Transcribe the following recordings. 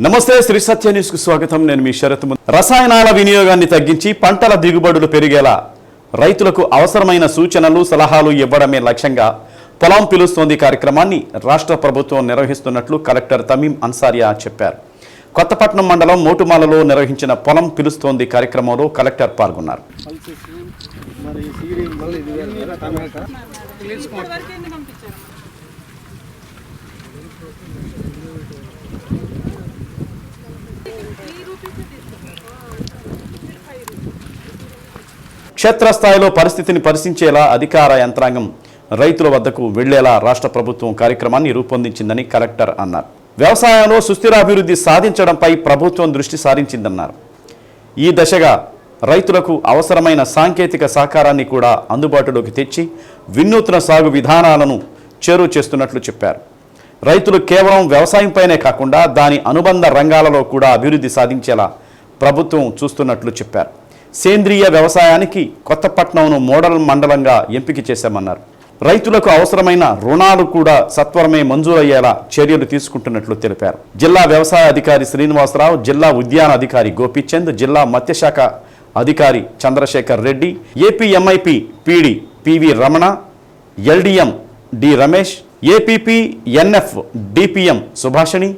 నమస్తే శ్రీ సత్య న్యూస్ కు స్వాగతం. నేను మీ శరత్. రసాయనాల వినియోగాన్ని తగ్గించి పంటల దిగుబడులు పెరిగేలా రైతులకు అవసరమైన సూచనలు సలహాలు ఇవ్వడమే లక్ష్యంగా పొలం పిలుస్తోంది కార్యక్రమాన్ని రాష్ట్ర ప్రభుత్వం నిర్వహిస్తున్నట్లు కలెక్టర్ తమీం అన్సారియా చెప్పారు. కొత్తపట్నం మండలం మోటుమాలలో నిర్వహించిన పొలం పిలుస్తోంది కార్యక్రమంలో కలెక్టర్ పాల్గొన్నారు. క్షేత్రస్థాయిలో పరిస్థితిని పరిశీలించేలా అధికార యంత్రాంగం రైతుల వద్దకు వెళ్లేలా రాష్ట్ర ప్రభుత్వం కార్యక్రమాన్ని రూపొందించిందని కలెక్టర్ అన్నారు. వ్యవసాయంలో సుస్థిరాభివృద్ధి సాధించడంపై ప్రభుత్వం దృష్టి సారించిందన్నారు. ఈ దశగా రైతులకు అవసరమైన సాంకేతిక సహకారాన్ని కూడా అందుబాటులోకి తెచ్చి వినూత్న సాగు విధానాలను చేరువ చేస్తున్నట్లు చెప్పారు. రైతులు కేవలం వ్యవసాయంపైనే కాకుండా దాని అనుబంధ రంగాలలో కూడా అభివృద్ధి సాధించేలా ప్రభుత్వం చూస్తున్నట్లు చెప్పారు. సేంద్రియ వ్యవసాయానికి కొత్తపట్నంను మోడల్ మండలంగా ఎంపిక చేశామన్నారు. రైతులకు అవసరమైన రుణాలు కూడా సత్వరమే మంజూరయ్యేలా చర్యలు తీసుకుంటున్నట్లు తెలిపారు. జిల్లా వ్యవసాయ అధికారి శ్రీనివాసరావు, జిల్లా ఉద్యాన అధికారి గోపీచంద్, జిల్లా మత్స్యశాఖ అధికారి Chandrasekhar Reddy, APMIP PD PV Ramana, LDM D Ramesh, APP NF DPM Subhashini,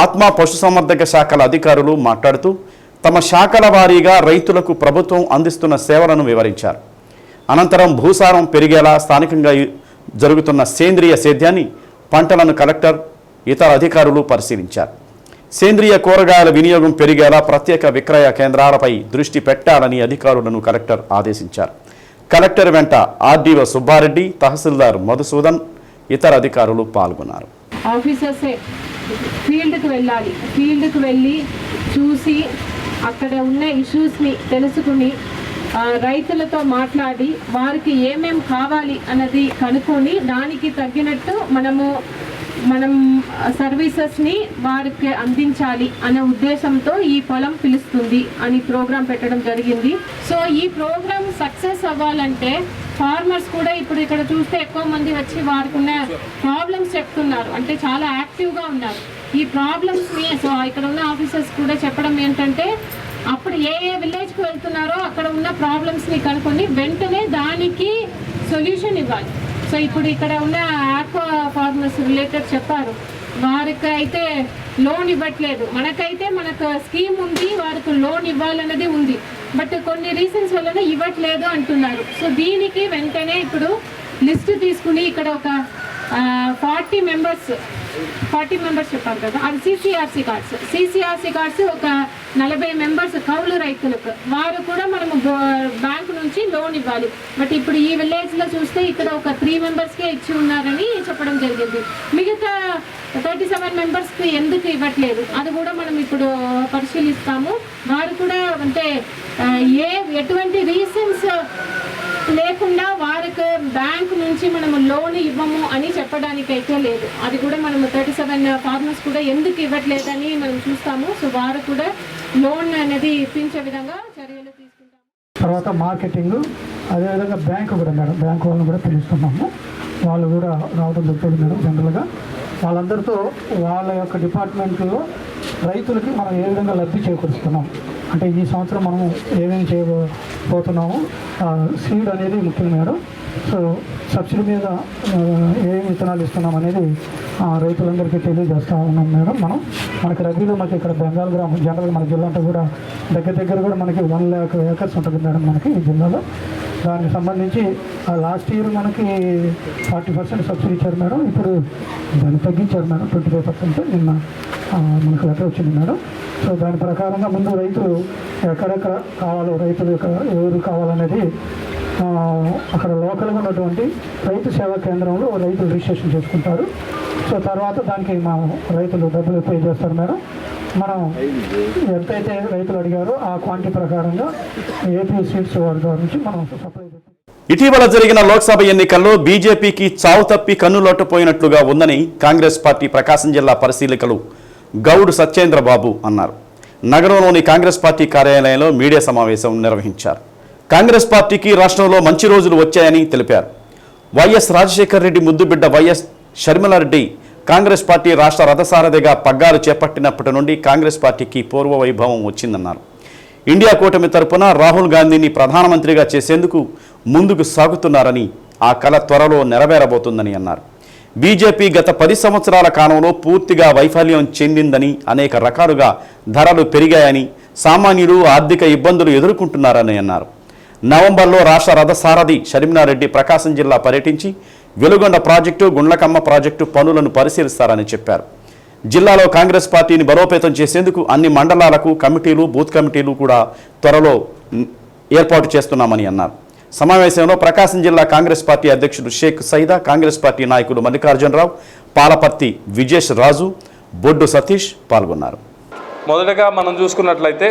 ఆత్మ పశుసంవర్ధక శాఖల అధికారులు మాట్లాడుతూ తమ శాఖల వారీగా రైతులకు ప్రభుత్వం అందిస్తున్న సేవలను వివరించారు. అనంతరం భూసారం పెరిగేలా స్థానికంగా జరుగుతున్న సేంద్రియ సేద్యాన్ని, పంటలను కలెక్టర్ ఇతర అధికారులు పరిశీలించారు. సేంద్రియ కూరగాయల వినియోగం పెరిగేలా ప్రత్యేక విక్రయ కేంద్రాలపై దృష్టి పెట్టాలని అధికారులను కలెక్టర్ ఆదేశించారు. కలెక్టర్ వెంట ఆర్డీఓ సుబ్బారెడ్డి, తహసీల్దార్ మధుసూదన్, ఇతర అధికారులు పాల్గొన్నారు. ఆఫీసర్సే ఫీల్డ్కి వెళ్ళాలి. ఫీల్డ్కి వెళ్ళి చూసి అక్కడ ఉన్న ఇష్యూస్ని తెలుసుకుని రైతులతో మాట్లాడి వారికి ఏమేం కావాలి అన్నది కనుక్కొని దానికి తగ్గినట్టు మనం సర్వీసెస్ని వారికి అందించాలి అనే ఉద్దేశంతో ఈ పొలం పిలుస్తుంది అని ప్రోగ్రాం పెట్టడం జరిగింది. సో ఈ ప్రోగ్రామ్ సక్సెస్ అవ్వాలంటే ఫార్మర్స్ కూడా ఇప్పుడు ఇక్కడ చూస్తే ఎక్కువ మంది వచ్చి వారికి ఉన్న ప్రాబ్లమ్స్ చెప్తున్నారు, అంటే చాలా యాక్టివ్గా ఉన్నారు. ఈ ప్రాబ్లమ్స్ని సో ఇక్కడ ఉన్న ఆఫీసర్స్ కూడా చెప్పడం ఏంటంటే అప్పుడు ఏ విలేజ్కి వెళ్తున్నారో అక్కడ ఉన్న ప్రాబ్లమ్స్ని కనుక్కొని వెంటనే దానికి సొల్యూషన్ ఇవ్వాలి. సో ఇప్పుడు ఇక్కడ ఉన్న ఆక్వా ఫార్మర్స్ రిలేటెడ్ చెప్పారు, వారికి అయితే లోన్ ఇవ్వట్లేదు. మనకు స్కీమ్ ఉంది, వారికి లోన్ ఇవ్వాలన్నది ఉంది, బట్ కొన్ని రీజన్స్ వలన ఇవ్వట్లేదు అంటున్నారు. సో దీనికి వెంటనే ఇప్పుడు లిస్ట్ తీసుకుని ఇక్కడ ఒక 40 మెంబర్స్ చెప్పారు కదా, అది సిసిఆర్సి కార్డ్స్ ఒక 40 మెంబర్స్ కౌలు రైతులకు, వారు కూడా మనము బ్యాంకు నుంచి లోన్ ఇవ్వాలి. బట్ ఇప్పుడు ఈ విలేజ్లో చూస్తే ఇక్కడ ఒక 3 మెంబర్స్కే ఇచ్చి ఉన్నారని చెప్పడం జరిగింది. మిగతా 37 మెంబర్స్కి ఎందుకు ఇవ్వట్లేదు అది కూడా మనం ఇప్పుడు పరిశీలిస్తాము. వారు కూడా అంటే ఎటువంటి రీజన్స్ లేకుండా వారికి బ్యాంక్ నుంచి మనము లోన్ ఇవ్వము అని చెప్పడానికైతే లేదు. అది కూడా మనము 37 ఫార్మర్స్ కూడా ఎందుకు ఇవ్వట్లేదని మనం చూస్తాము. సో వారు కూడా లోన్ అనేది ఇప్పించే విధంగా చర్యలు తీసుకుంటాము. తర్వాత మార్కెటింగ్, అదేవిధంగా బ్యాంకు కూడా మేడం, బ్యాంకు వాళ్ళని కూడా పిలుస్తున్నాము. వాళ్ళు కూడా రావడం జరుగుతుంది మేడం. జనరల్గా వాళ్ళందరితో వాళ్ళ యొక్క డిపార్ట్మెంట్లో రైతులకి మనం ఏ విధంగా లబ్ధి చేకూరుస్తున్నాం, అంటే ఈ సంవత్సరం మనము ఏమేమి చేయబోతున్నాము, సీడ్ అనేది ముఖ్యం మేడం. సో సబ్సిడీ మీద ఏమేమి విత్తనాలు ఇస్తున్నాం అనేది రైతులందరికీ తెలియజేస్తూ ఉన్నాం మేడం. మనకి రబీలో మనకి ఇక్కడ బెంగాల్ గ్రామం జనరల్గా మన జిల్లా అంతా కూడా దగ్గర కూడా మనకి 1 lakh acres ఉంటుంది మేడం మనకి ఈ జిల్లాలో. దానికి సంబంధించి లాస్ట్ ఇయర్ మనకి 40% సబ్సిడీ ఇచ్చారు మేడం. ఇప్పుడు దాన్ని తగ్గించారు మేడం, 25% నిన్న మనకు లెటర్ వచ్చింది మేడం. సో దాని ప్రకారంగా ముందు రైతులు ఎక్కడెక్కడ కావాలో, రైతులు ఎవరు కావాలనేది అక్కడ లోకల్గా ఉన్నటువంటి రైతు సేవా కేంద్రంలో రైతులు రిజిస్ట్రేషన్ చేసుకుంటారు. సో తర్వాత దానికి మా రైతులు డబ్బులు పే చేస్తారు మేడం. మనం ఎంతైతే రైతులు అడిగారో ఆ క్వాంటిటీ ప్రకారంగా ఏపీ సీడ్స్ వారి ద్వారా నుంచి మనం సప్లై చేస్తాం. ఇటీవల జరిగిన లోక్సభ ఎన్నికల్లో బీజేపీకి చావు తప్పి కన్నులోటపోయినట్లుగా ఉందని కాంగ్రెస్ పార్టీ ప్రకాశం జిల్లా పరిశీలకులు గౌడ్ సత్యేంద్రబాబు అన్నారు. నగరంలోని కాంగ్రెస్ పార్టీ కార్యాలయంలో మీడియా సమావేశం నిర్వహించారు. కాంగ్రెస్ పార్టీకి రాష్ట్రంలో మంచి రోజులు వచ్చాయని తెలిపారు. వైఎస్ రాజశేఖర్ రెడ్డి ముద్దుబిడ్డ వైఎస్ షర్మిలారెడ్డి కాంగ్రెస్ పార్టీ రాష్ట్ర రథసారథిగా పగ్గాలు చేపట్టినప్పటి నుండి కాంగ్రెస్ పార్టీకి పూర్వ వైభవం వచ్చిందన్నారు. ఇండియా కూటమి తరపున రాహుల్ గాంధీని ప్రధానమంత్రిగా చేసేందుకు ముందుకు సాగుతున్నారని, ఆ కల త్వరలో నెరవేరబోతుందని అన్నారు. బీజేపీ గత 10 సంవత్సరాల కాలంలో పూర్తిగా వైఫల్యం చెందిందని, అనేక రకాలుగా ధరలు పెరిగాయని, సామాన్యులు ఆర్థిక ఇబ్బందులు ఎదుర్కొంటున్నారని అన్నారు. నవంబర్లో రాష్ట్ర రథసారథి షర్మిలారెడ్డి ప్రకాశం జిల్లా పర్యటించి వెలుగొండ ప్రాజెక్టు, గుండ్లకమ్మ ప్రాజెక్టు పనులను పరిశీలిస్తారని చెప్పారు. జిల్లాలో కాంగ్రెస్ పార్టీని బలోపేతం చేసేందుకు అన్ని మండలాలకు కమిటీలు, బూత్ కమిటీలు కూడా త్వరలో ఏర్పాటు చేస్తున్నామని అన్నారు. సమావేశంలో ప్రకాశం జిల్లా కాంగ్రెస్ పార్టీ అధ్యక్షుడు షేక్ సైదా, కాంగ్రెస్ పార్టీ నాయకులు మల్లికార్జునరావు, పాలపర్తి విజేష్ రాజు, బొడ్డు సతీష్ పాల్గొన్నారు. మొదటగా మనం చూసుకున్నట్లయితే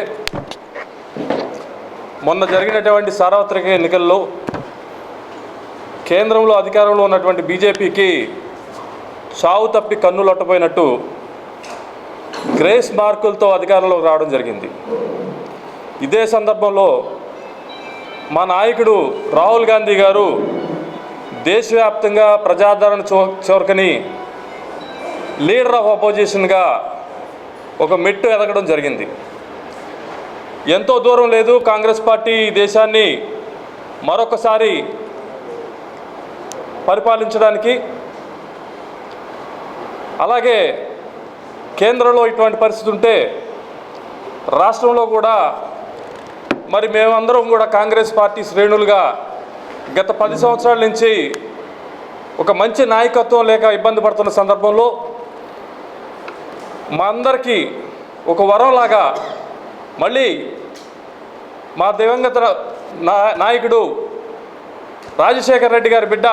మొన్న జరిగినటువంటి సార్వత్రిక ఎన్నికల్లో కేంద్రంలో అధికారంలో ఉన్నటువంటి బీజేపీకి చావు తప్పి కన్నులొట్టపోయినట్టు గ్రేస్ మార్కులతో అధికారంలోకి రావడం జరిగింది. ఇదే సందర్భంలో మా నాయకుడు రాహుల్ గాంధీ గారు దేశవ్యాప్తంగా ప్రజాదరణ చోరకని లీడర్ ఆఫ్ అపోజిషన్గా ఒక మెట్టు ఎదగడం జరిగింది. ఎంతో దూరం లేదు కాంగ్రెస్ పార్టీ దేశాన్ని మరొకసారి పరిపాలించడానికి. అలాగే కేంద్రంలో ఇటువంటి పరిస్థితి ఉంటే రాష్ట్రంలో కూడా మరి మేమందరం కూడా కాంగ్రెస్ పార్టీ శ్రేణులుగా గత 10 సంవత్సరాల నుంచి ఒక మంచి నాయకత్వం లేక ఇబ్బంది పడుతున్న సందర్భంలో మా అందరికీ ఒక వరంలాగా మళ్ళీ మా దివంగత నాయకుడు రాజశేఖర్ రెడ్డి గారి బిడ్డ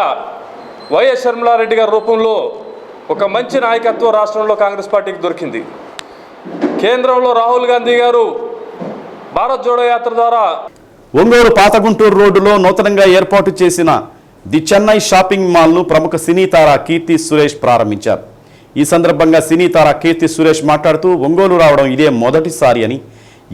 వైఎస్ షర్మిలారెడ్డి గారి రూపంలో ఒక మంచి నాయకత్వం రాష్ట్రంలో కాంగ్రెస్ పార్టీకి దొరికింది. కేంద్రంలో రాహుల్ గాంధీ గారు భారత్ జోడో యాత్ర ద్వారా ఒంగోలు పాతగుంటూరు రోడ్డులో నూతనంగా ఏర్పాటు చేసిన ది చెన్నై షాపింగ్ మాల్ను ప్రముఖ సినీ తార కీర్తి సురేష్ ప్రారంభించారు. ఈ సందర్భంగా సినీ తార కీర్తి సురేష్ మాట్లాడుతూ ఒంగోలు రావడం ఇదే మొదటిసారి అని,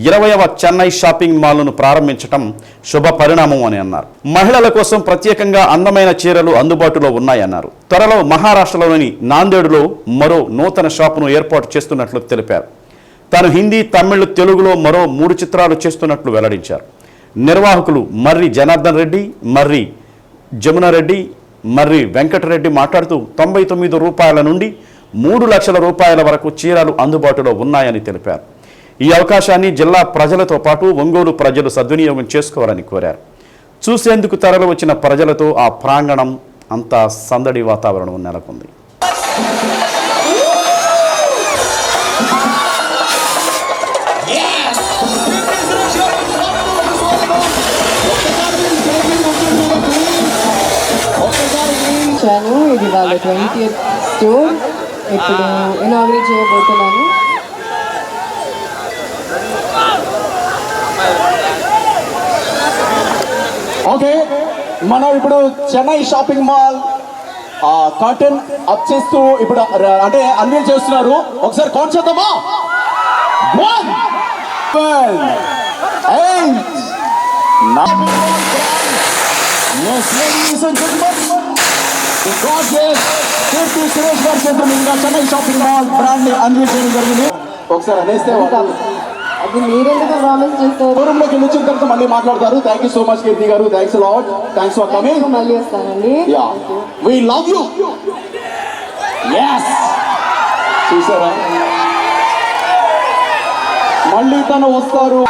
20వ చెన్నై షాపింగ్ మాల్ను ప్రారంభించడం శుభ పరిణామం అని అన్నారు. మహిళల కోసం ప్రత్యేకంగా అందమైన చీరలు అందుబాటులో ఉన్నాయన్నారు. త్వరలో మహారాష్ట్రలోని నాందేడులో మరో నూతన షాపును ఏర్పాటు చేస్తున్నట్లు తెలిపారు. తాను హిందీ, తమిళ్, తెలుగులో మరో 3 చిత్రాలు చేస్తున్నట్లు వెల్లడించారు. నిర్వాహకులు మర్రి జనార్దన్ రెడ్డి, మర్రి జమునారెడ్డి, మర్రి వెంకటరెడ్డి మాట్లాడుతూ 99 రూపాయల నుండి 3 లక్షల రూపాయల వరకు చీరలు అందుబాటులో ఉన్నాయని తెలిపారు. ఈ అవకాశాన్ని జిల్లా ప్రజలతో పాటు ఒంగోలు ప్రజలు సద్వినియోగం చేసుకోవాలని కోరారు. చూసేందుకు తరలి వచ్చిన ప్రజలతో ఆ ప్రాంగణం అంతా సందడి వాతావరణం నెలకొంది. ఇది వాళ్ళ 20th స్టోర్ ఇప్పుడు ఇనాగ్రేట్ చేయబోతున్నాను. ఓకే, మనం ఇప్పుడు Chennai shopping mall curtain up చేస్తూ ఇప్పుడు అంటే అన్వీల్ చేస్తున్నారు. ఒకసారి కౌంట్ చేద్దామా? 1 8 Yes, ladies and gentlemen, the gorgeous Keerthy Suresh గారి చేతుల మీదుగా చెన్నై షాపింగ్ మాల్ బ్రాండ్ ని అన్వీల్ చేయడం జరిగింది. ఒకసారి అనేస్తే అది మీరెందుకు ప్రామిస్ చేస్తారు? షోరూంలోకి వెళ్ళొచ్చిన తర్వాత మళ్ళీ మాట్లాడతారు. Thank you so much Keerthi గారు, thanks a lot, thanks for coming. మళ్ళీ వస్తానండి. Yeah, we love you. yes చూసారా, మళ్ళీ తను వస్తారు.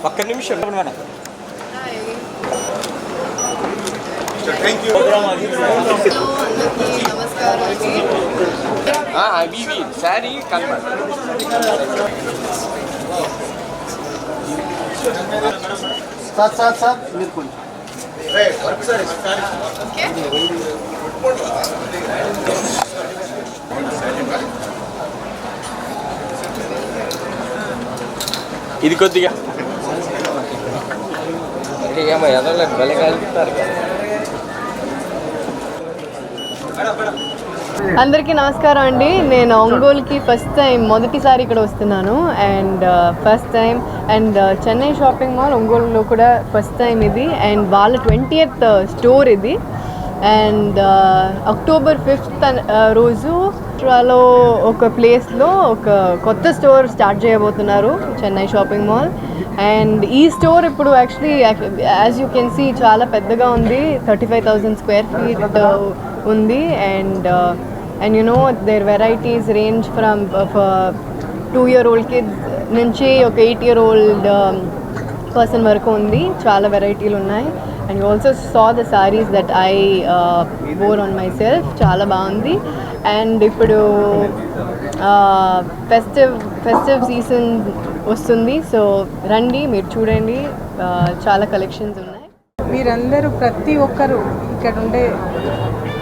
ఒక్క నిమిషం మేడం. అవి శారీ కలర్ సార్ మీరు కొంచెం ఇది కొద్దిగా ఏమో ఎదలేదు భలే కలుపుతారు. అందరికీ నమస్కారం అండి. నేను ఒంగోలుకి ఫస్ట్ టైం మొదటిసారి ఇక్కడ వస్తున్నాను and first time and Chennai shopping mall ఒంగోలులో కూడా ఫస్ట్ టైం ఇది అండ్ వాళ్ళ 20th స్టోర్ ఇది అండ్ అక్టోబర్ 5th రోజు లో ఒక ప్లేస్లో ఒక కొత్త స్టోర్ స్టార్ట్ చేయబోతున్నారు చెన్నై షాపింగ్ మాల్ అండ్ ఈ స్టోర్ ఇప్పుడు actually as you can see చాలా పెద్దగా ఉంది. 35,000 square feet ఉంది and you know their varieties range from 2-year-old kids నుంచి ఒక 8-year-old person వరకు ఉంది. చాలా వెరైటీలు ఉన్నాయి and you also saw the sarees that I wore on myself. చాలా బాగుంది అండ్ ఇప్పుడు ఫెస్టివ్ సీజన్ వస్తుంది సో రండి మీరు చూడండి చాలా కలెక్షన్స్ ఉన్నాయి. మీరందరూ ప్రతి ఒక్కరు ఇక్కడ ఉండే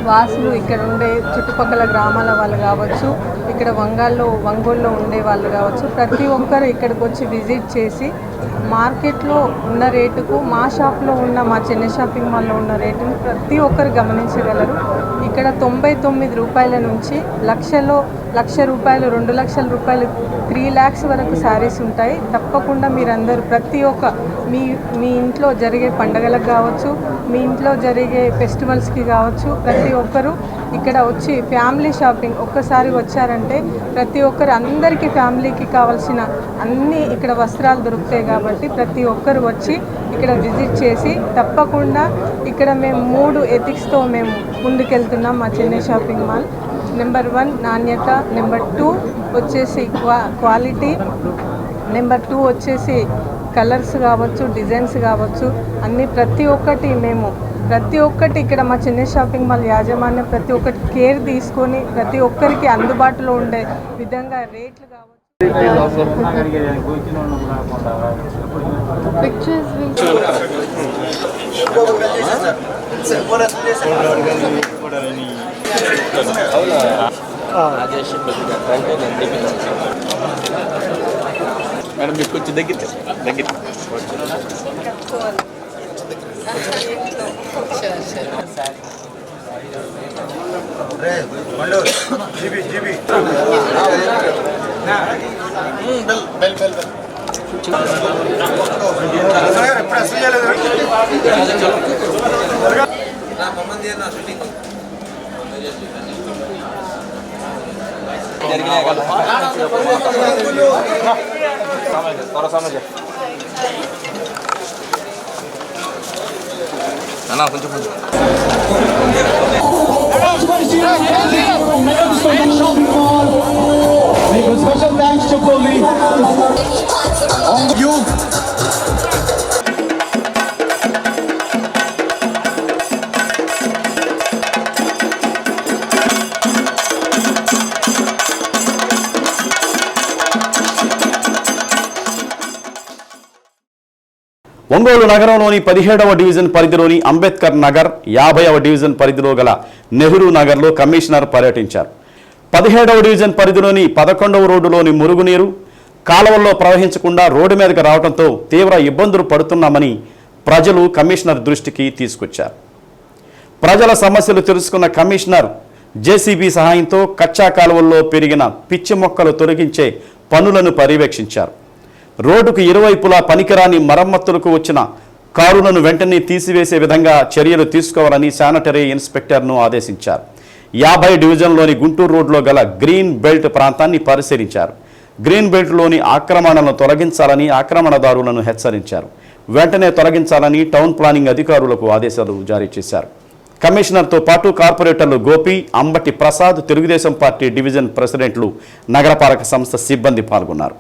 వాసులు, ఇక్కడ ఉండే చుట్టుపక్కల గ్రామాల వాళ్ళు కావచ్చు, ఇక్కడ ఒంగోలులో ఉండే వాళ్ళు కావచ్చు, ప్రతి ఒక్కరు ఇక్కడికి వచ్చి విజిట్ చేసి మార్కెట్లో ఉన్న రేటుకు మా షాప్లో ఉన్న మా చెన్నై షాపింగ్ మాల్లో ఉన్న రేటును ప్రతి ఒక్కరు గమనించగలరు. ఇక్కడ 99 రూపాయల నుంచి లక్ష రూపాయలు, 2 లక్షల రూపాయలు, 3 lakhs వరకు శారీస్ ఉంటాయి. తప్పకుండా మీరందరూ ప్రతి ఒక్క మీ ఇంట్లో జరిగే పండగలకు కావచ్చు, మీ ఇంట్లో జరిగే ఫెస్టివల్స్కి కావచ్చు, ప్రతి ఒక్కరు ఇక్కడ వచ్చి ఫ్యామిలీ షాపింగ్ ఒక్కసారి వచ్చారంటే ప్రతి ఒక్కరు అందరికీ ఫ్యామిలీకి కావాల్సిన అన్నీ ఇక్కడ వస్త్రాలు దొరుకుతాయి కాబట్టి ప్రతి ఒక్కరు వచ్చి ఇక్కడ విజిట్ చేసి తప్పకుండా ఇక్కడ మేము 3 ఎథిక్స్తో మేము ముందుకెళ్తున్నాం మా చెన్నై షాపింగ్ మాల్. నెంబర్ 1 నాణ్యత, నెంబర్ 2 వచ్చేసి క్వాలిటీ, నెంబర్ 2 వచ్చేసి కలర్స్ కావచ్చు, డిజైన్స్ కావచ్చు, అన్నీ ప్రతి ఒక్కటి ఇక్కడ మా చెన్నై షాపింగ్ మాల్ యాజమాన్యం ప్రతి ఒక్కటి కేర్ తీసుకొని ప్రతి ఒక్కరికి అందుబాటులో ఉండే విధంగా రేట్లు కావచ్చు. పిక్చర్స్ మేడం మీకు కొంచెం దగ్గర కొంచెం స్పెషల్ థ్యాంక్స్ చెప్పాలి. ఒంగోలు నగరంలోని 17వ డివిజన్ పరిధిలోని అంబేద్కర్ నగర్, 50వ డివిజన్ పరిధిలో గల నెహ్రూ నగర్లో కమిషనర్ పర్యటించారు. 17వ డివిజన్ పరిధిలోని 11వ రోడ్డులోని మురుగునీరు కాలువల్లో ప్రవహించకుండా రోడ్డు మీదకి రావడంతో తీవ్ర ఇబ్బందులు పడుతున్నామని ప్రజలు కమిషనర్ దృష్టికి తీసుకొచ్చారు. ప్రజల సమస్యలు తెలుసుకున్న కమిషనర్ జేసీబీ సహాయంతో కచ్చా కాలువల్లో పెరిగిన పిచ్చి మొక్కలు తొలగించే పనులను పర్యవేక్షించారు. రోడ్డుకు ఇరువైపులా పనికిరాని మరమ్మతులకు వచ్చిన కారులను వెంటనే తీసివేసే విధంగా చర్యలు తీసుకోవాలని శానిటరీ ఇన్స్పెక్టర్ను ఆదేశించారు. 50 డివిజన్లోని గుంటూరు రోడ్లో గల గ్రీన్ బెల్ట్ ప్రాంతాన్ని పరిశీలించారు. గ్రీన్ బెల్ట్లోని ఆక్రమణలను తొలగించాలని ఆక్రమణదారులను హెచ్చరించారు. వెంటనే తొలగించాలని టౌన్ ప్లానింగ్ అధికారులకు ఆదేశాలు జారీ చేశారు. కమిషనర్తో పాటు కార్పొరేటర్లు గోపి, అంబటి ప్రసాద్, తెలుగుదేశం పార్టీ డివిజన్ ప్రెసిడెంట్లు, నగరపాలక సంస్థ సిబ్బంది పాల్గొన్నారు.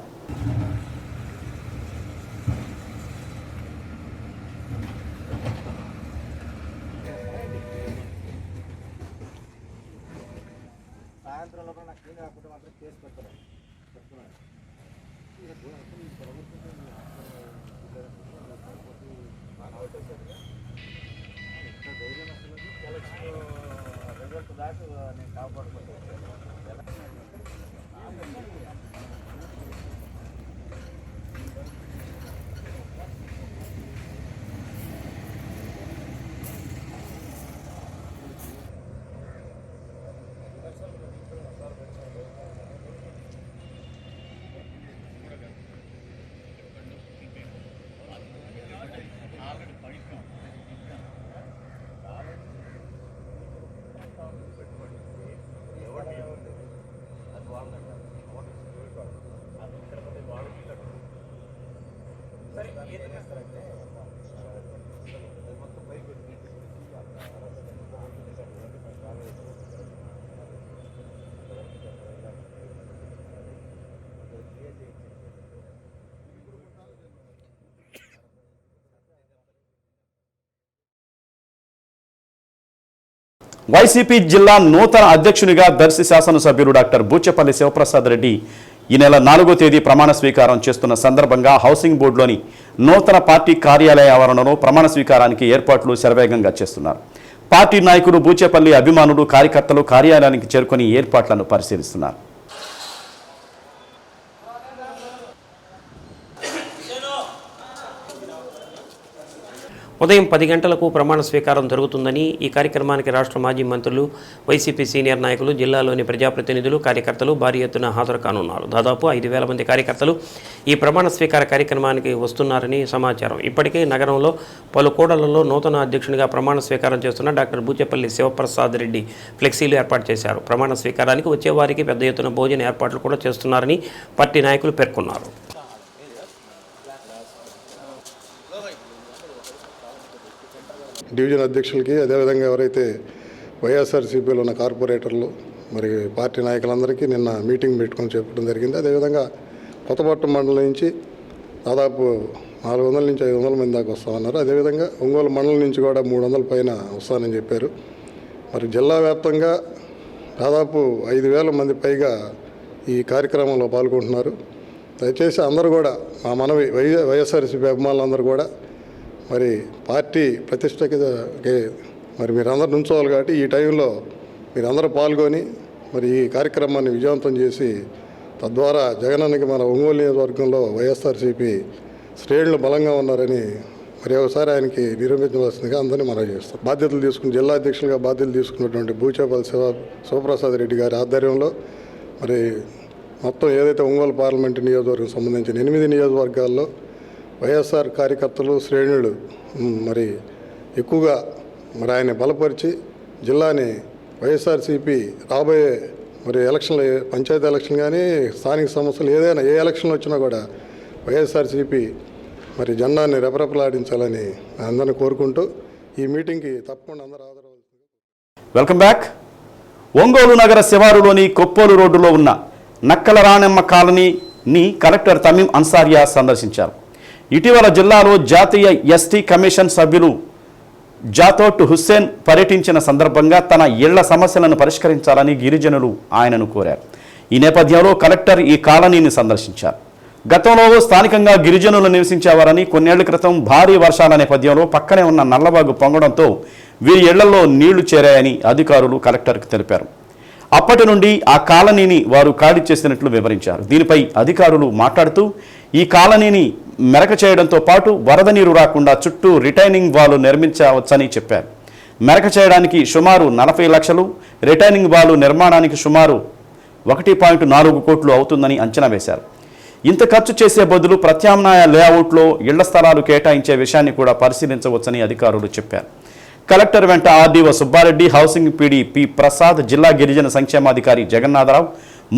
సాయంత్రం నాకు వైసీపీ జిల్లా నూతన అధ్యక్షునిగా దర్శి శాసనసభ్యులు డాక్టర్ బూచేపల్లి శివప్రసాద్ రెడ్డి ఈ నెల 4వ తేదీ ప్రమాణ స్వీకారం చేస్తున్న సందర్భంగా హౌసింగ్ బోర్డులోని నూతన పార్టీ కార్యాలయ ఆవరణలో ప్రమాణ స్వీకారానికి ఏర్పాట్లు శరవేగంగా చేస్తున్నారు. పార్టీ నాయకులు, బూచేపల్లి అభిమానులు, కార్యకర్తలు కార్యాలయానికి చేరుకొని ఏర్పాట్లను పరిశీలిస్తున్నారు. ఉదయం 10 గంటలకు ప్రమాణ స్వీకారం జరుగుతుందని, ఈ కార్యక్రమానికి రాష్ట్ర మాజీ మంత్రులు, వైసీపీ సీనియర్ నాయకులు, జిల్లాలోని ప్రజాప్రతినిధులు, కార్యకర్తలు భారీ ఎత్తున హాజరు కానున్నారు. దాదాపు 5,000 మంది కార్యకర్తలు ఈ ప్రమాణ స్వీకార కార్యక్రమానికి వస్తున్నారని సమాచారం. ఇప్పటికే నగరంలో పలు కూడళ్లలో నూతన అధ్యక్షునిగా ప్రమాణ స్వీకారం చేస్తున్న డాక్టర్ బూచేపల్లి శివప్రసాద్ రెడ్డి ఫ్లెక్సీలు ఏర్పాటు చేశారు. ప్రమాణ స్వీకారానికి వచ్చేవారికి పెద్ద ఎత్తున భోజన ఏర్పాట్లు కూడా చేస్తున్నారని పార్టీ నాయకులు పేర్కొన్నారు. డివిజన్ అధ్యక్షులకి, అదేవిధంగా ఎవరైతే వైఎస్ఆర్సీపీలో ఉన్న కార్పొరేటర్లు, మరి పార్టీ నాయకులందరికీ నిన్న మీటింగ్ పెట్టుకొని చెప్పడం జరిగింది. అదేవిధంగా కొత్తపట్నం మండలం నుంచి దాదాపు 400 నుంచి 500 మంది దాకా వస్తామన్నారు. అదేవిధంగా ఒంగోలు మండలం నుంచి కూడా 300 పైన వస్తానని చెప్పారు. మరి జిల్లా వ్యాప్తంగా దాదాపు 5,000 మంది పైగా ఈ కార్యక్రమంలో పాల్గొంటున్నారు. దయచేసి అందరూ కూడా మా మనవి, వైఎస్ఆర్సీపీ అభిమానులందరూ కూడా మరి పార్టీ ప్రతిష్టకి మరి మీరందరూ నుంచోవాలి. కాబట్టి ఈ టైంలో మీరందరూ పాల్గొని మరి ఈ కార్యక్రమాన్ని విజయవంతం చేసి తద్వారా జగనన్నకి మన ఒంగోలు నియోజకవర్గంలో వైఎస్ఆర్సీపీ శ్రేణులు బలంగా ఉన్నారని మరి ఒకసారి ఆయనకి నిరూపించవలసిందిగా అందరినీ మనవి చేస్తాం. బాధ్యతలు తీసుకుని జిల్లా అధ్యక్షులుగా బాధ్యతలు తీసుకున్నటువంటి బూచేపల్లి శివప్రసాద్ రెడ్డి గారి ఆధ్వర్యంలో మరి మొత్తం ఏదైతే ఒంగోలు పార్లమెంటు నియోజకవర్గం సంబంధించిన 8 నియోజకవర్గాల్లో వైఎస్ఆర్ కార్యకర్తలు, శ్రేణులు మరి ఎక్కువగా మరి ఆయన బలపరిచి జిల్లాని వైఎస్ఆర్సీపీ రాబోయే మరి ఎలక్షన్లు, పంచాయతీ ఎలక్షన్ కానీ స్థానిక సమస్యలు ఏదైనా ఏ ఎలక్షన్లు వచ్చినా కూడా వైఎస్ఆర్సీపీ మరి జెండాన్ని రెపరెపలాడించాలని అందరిని కోరుకుంటూ ఈ మీటింగ్కి తప్పకుండా అందరూ ఆదరవలసింది. Welcome back. ఒంగోలు నగర శివారులోని కొప్పోలు రోడ్డులో ఉన్న నక్కల రాణమ్మ కాలనీని కలెక్టర్ తమీం అన్సారియా సందర్శించారు. ఇటీవల జిల్లాలో జాతీయ ఎస్టీ కమిషన్ సభ్యులు జాతోట్ హుస్సేన్ పర్యటించిన సందర్భంగా తన ఇళ్ల సమస్యలను పరిష్కరించాలని గిరిజనులు ఆయనను కోరారు. ఈ నేపథ్యంలో కలెక్టర్ ఈ కాలనీని సందర్శించారు. గతంలో స్థానికంగా గిరిజనులు నివసించేవారని, కొన్నేళ్ల క్రితం భారీ వర్షాల నేపథ్యంలో పక్కనే ఉన్న నల్లబాగు పొంగడంతో వీరి ఇళ్లలో నీళ్లు చేరాయని అధికారులు కలెక్టర్కు తెలిపారు. అప్పటి నుండి ఆ కాలనీని వారు ఖాళీ చేసినట్లు వివరించారు. దీనిపై అధికారులు మాట్లాడుతూ ఈ కాలనీని మెరక చేయడంతో పాటు వరద నీరు రాకుండా చుట్టూ రిటైనింగ్ వాల్ నిర్మించవచ్చని చెప్పారు. మెరక చేయడానికి సుమారు 40 లక్షలు, రిటైనింగ్ వాల్ నిర్మాణానికి సుమారు 1.4 కోట్లు అవుతుందని అంచనా వేశారు. ఇంత ఖర్చు చేసే బదులు ప్రత్యామ్నాయ లేఅవుట్లో ఇళ్ల స్థలాలు కేటాయించే విషయాన్ని కూడా పరిశీలించవచ్చని అధికారులు చెప్పారు. కలెక్టర్ వెంట RDO Subbareddy, housing PD P Prasad, జిల్లా గిరిజన సంక్షేమాధికారి Jagannatharao,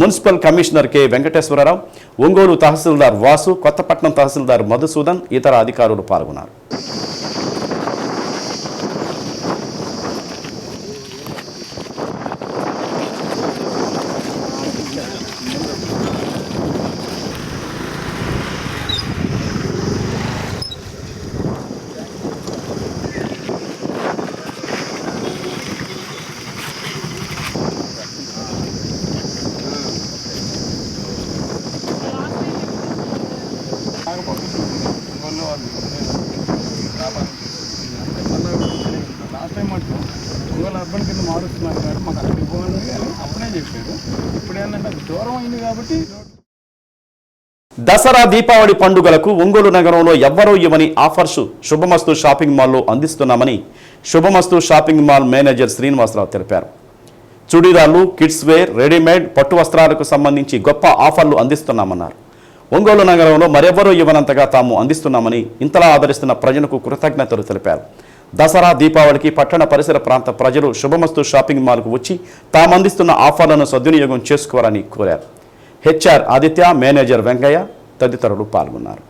municipal commissioner K Venkateswararao, Ongole tahsildar Vasu, Kothapatnam tahsildar Madhusudan, ఇతర అధికారులు పాల్గొన్నారు. లాస్ట్ టైం ఒంగోలు అర్బన్ కింద మారుస్తున్నారు కాబట్టి మాకు అక్కడ ఇవ్వండి కానీ చేశారు. ఇప్పుడు ఏంటంటే దూరం అయింది కాబట్టి దసరా దీపావళి పండుగలకు ఒంగోలు నగరంలో ఎవ్వరూ ఇవ్వని ఆఫర్స్ శుభమస్తు షాపింగ్ మాల్లో అందిస్తున్నామని శుభమస్తు షాపింగ్ మాల్ మేనేజర్ శ్రీనివాసరావు తెలిపారు. చుడీదార్లు, కిడ్స్ వేర్, రెడీమేడ్, పట్టు వస్త్రాలకు సంబంధించి గొప్ప ఆఫర్లు అందిస్తున్నామన్నారు. ఒంగోలు నగరంలో మరెవ్వరూ ఇవ్వనంతగా తాము అందిస్తున్నామని, ఇంతలా ఆదరిస్తున్న ప్రజలకు కృతజ్ఞతలు తెలిపారు. దసరా దీపావళికి పట్టణ పరిసర ప్రాంత ప్రజలు శుభమస్తు షాపింగ్ మాల్కు వచ్చి తాము అందిస్తున్న ఆఫర్లను సద్వినియోగం చేసుకోవాలని కోరారు. హెచ్ఆర్ ఆదిత్య, మేనేజర్ వెంకయ్య తదితరులు పాల్గొన్నారు.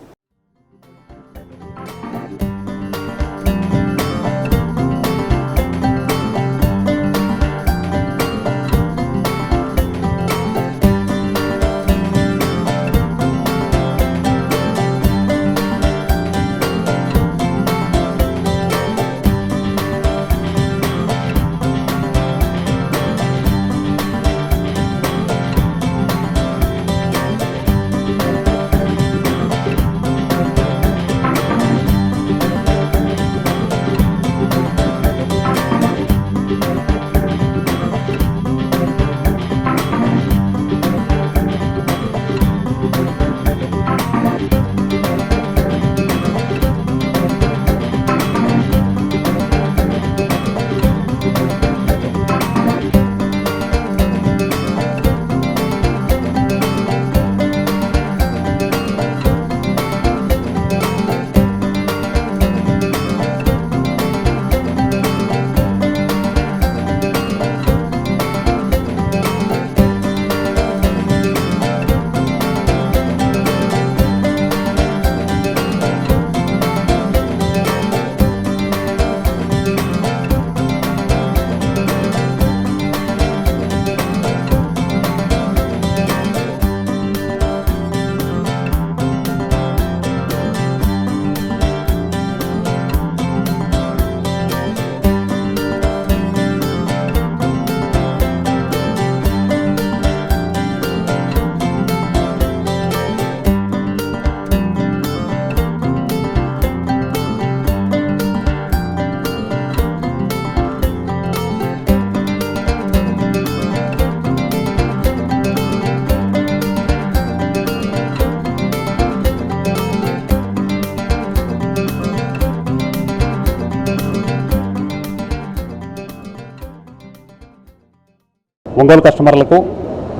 ఒంగోలు కస్టమర్లకు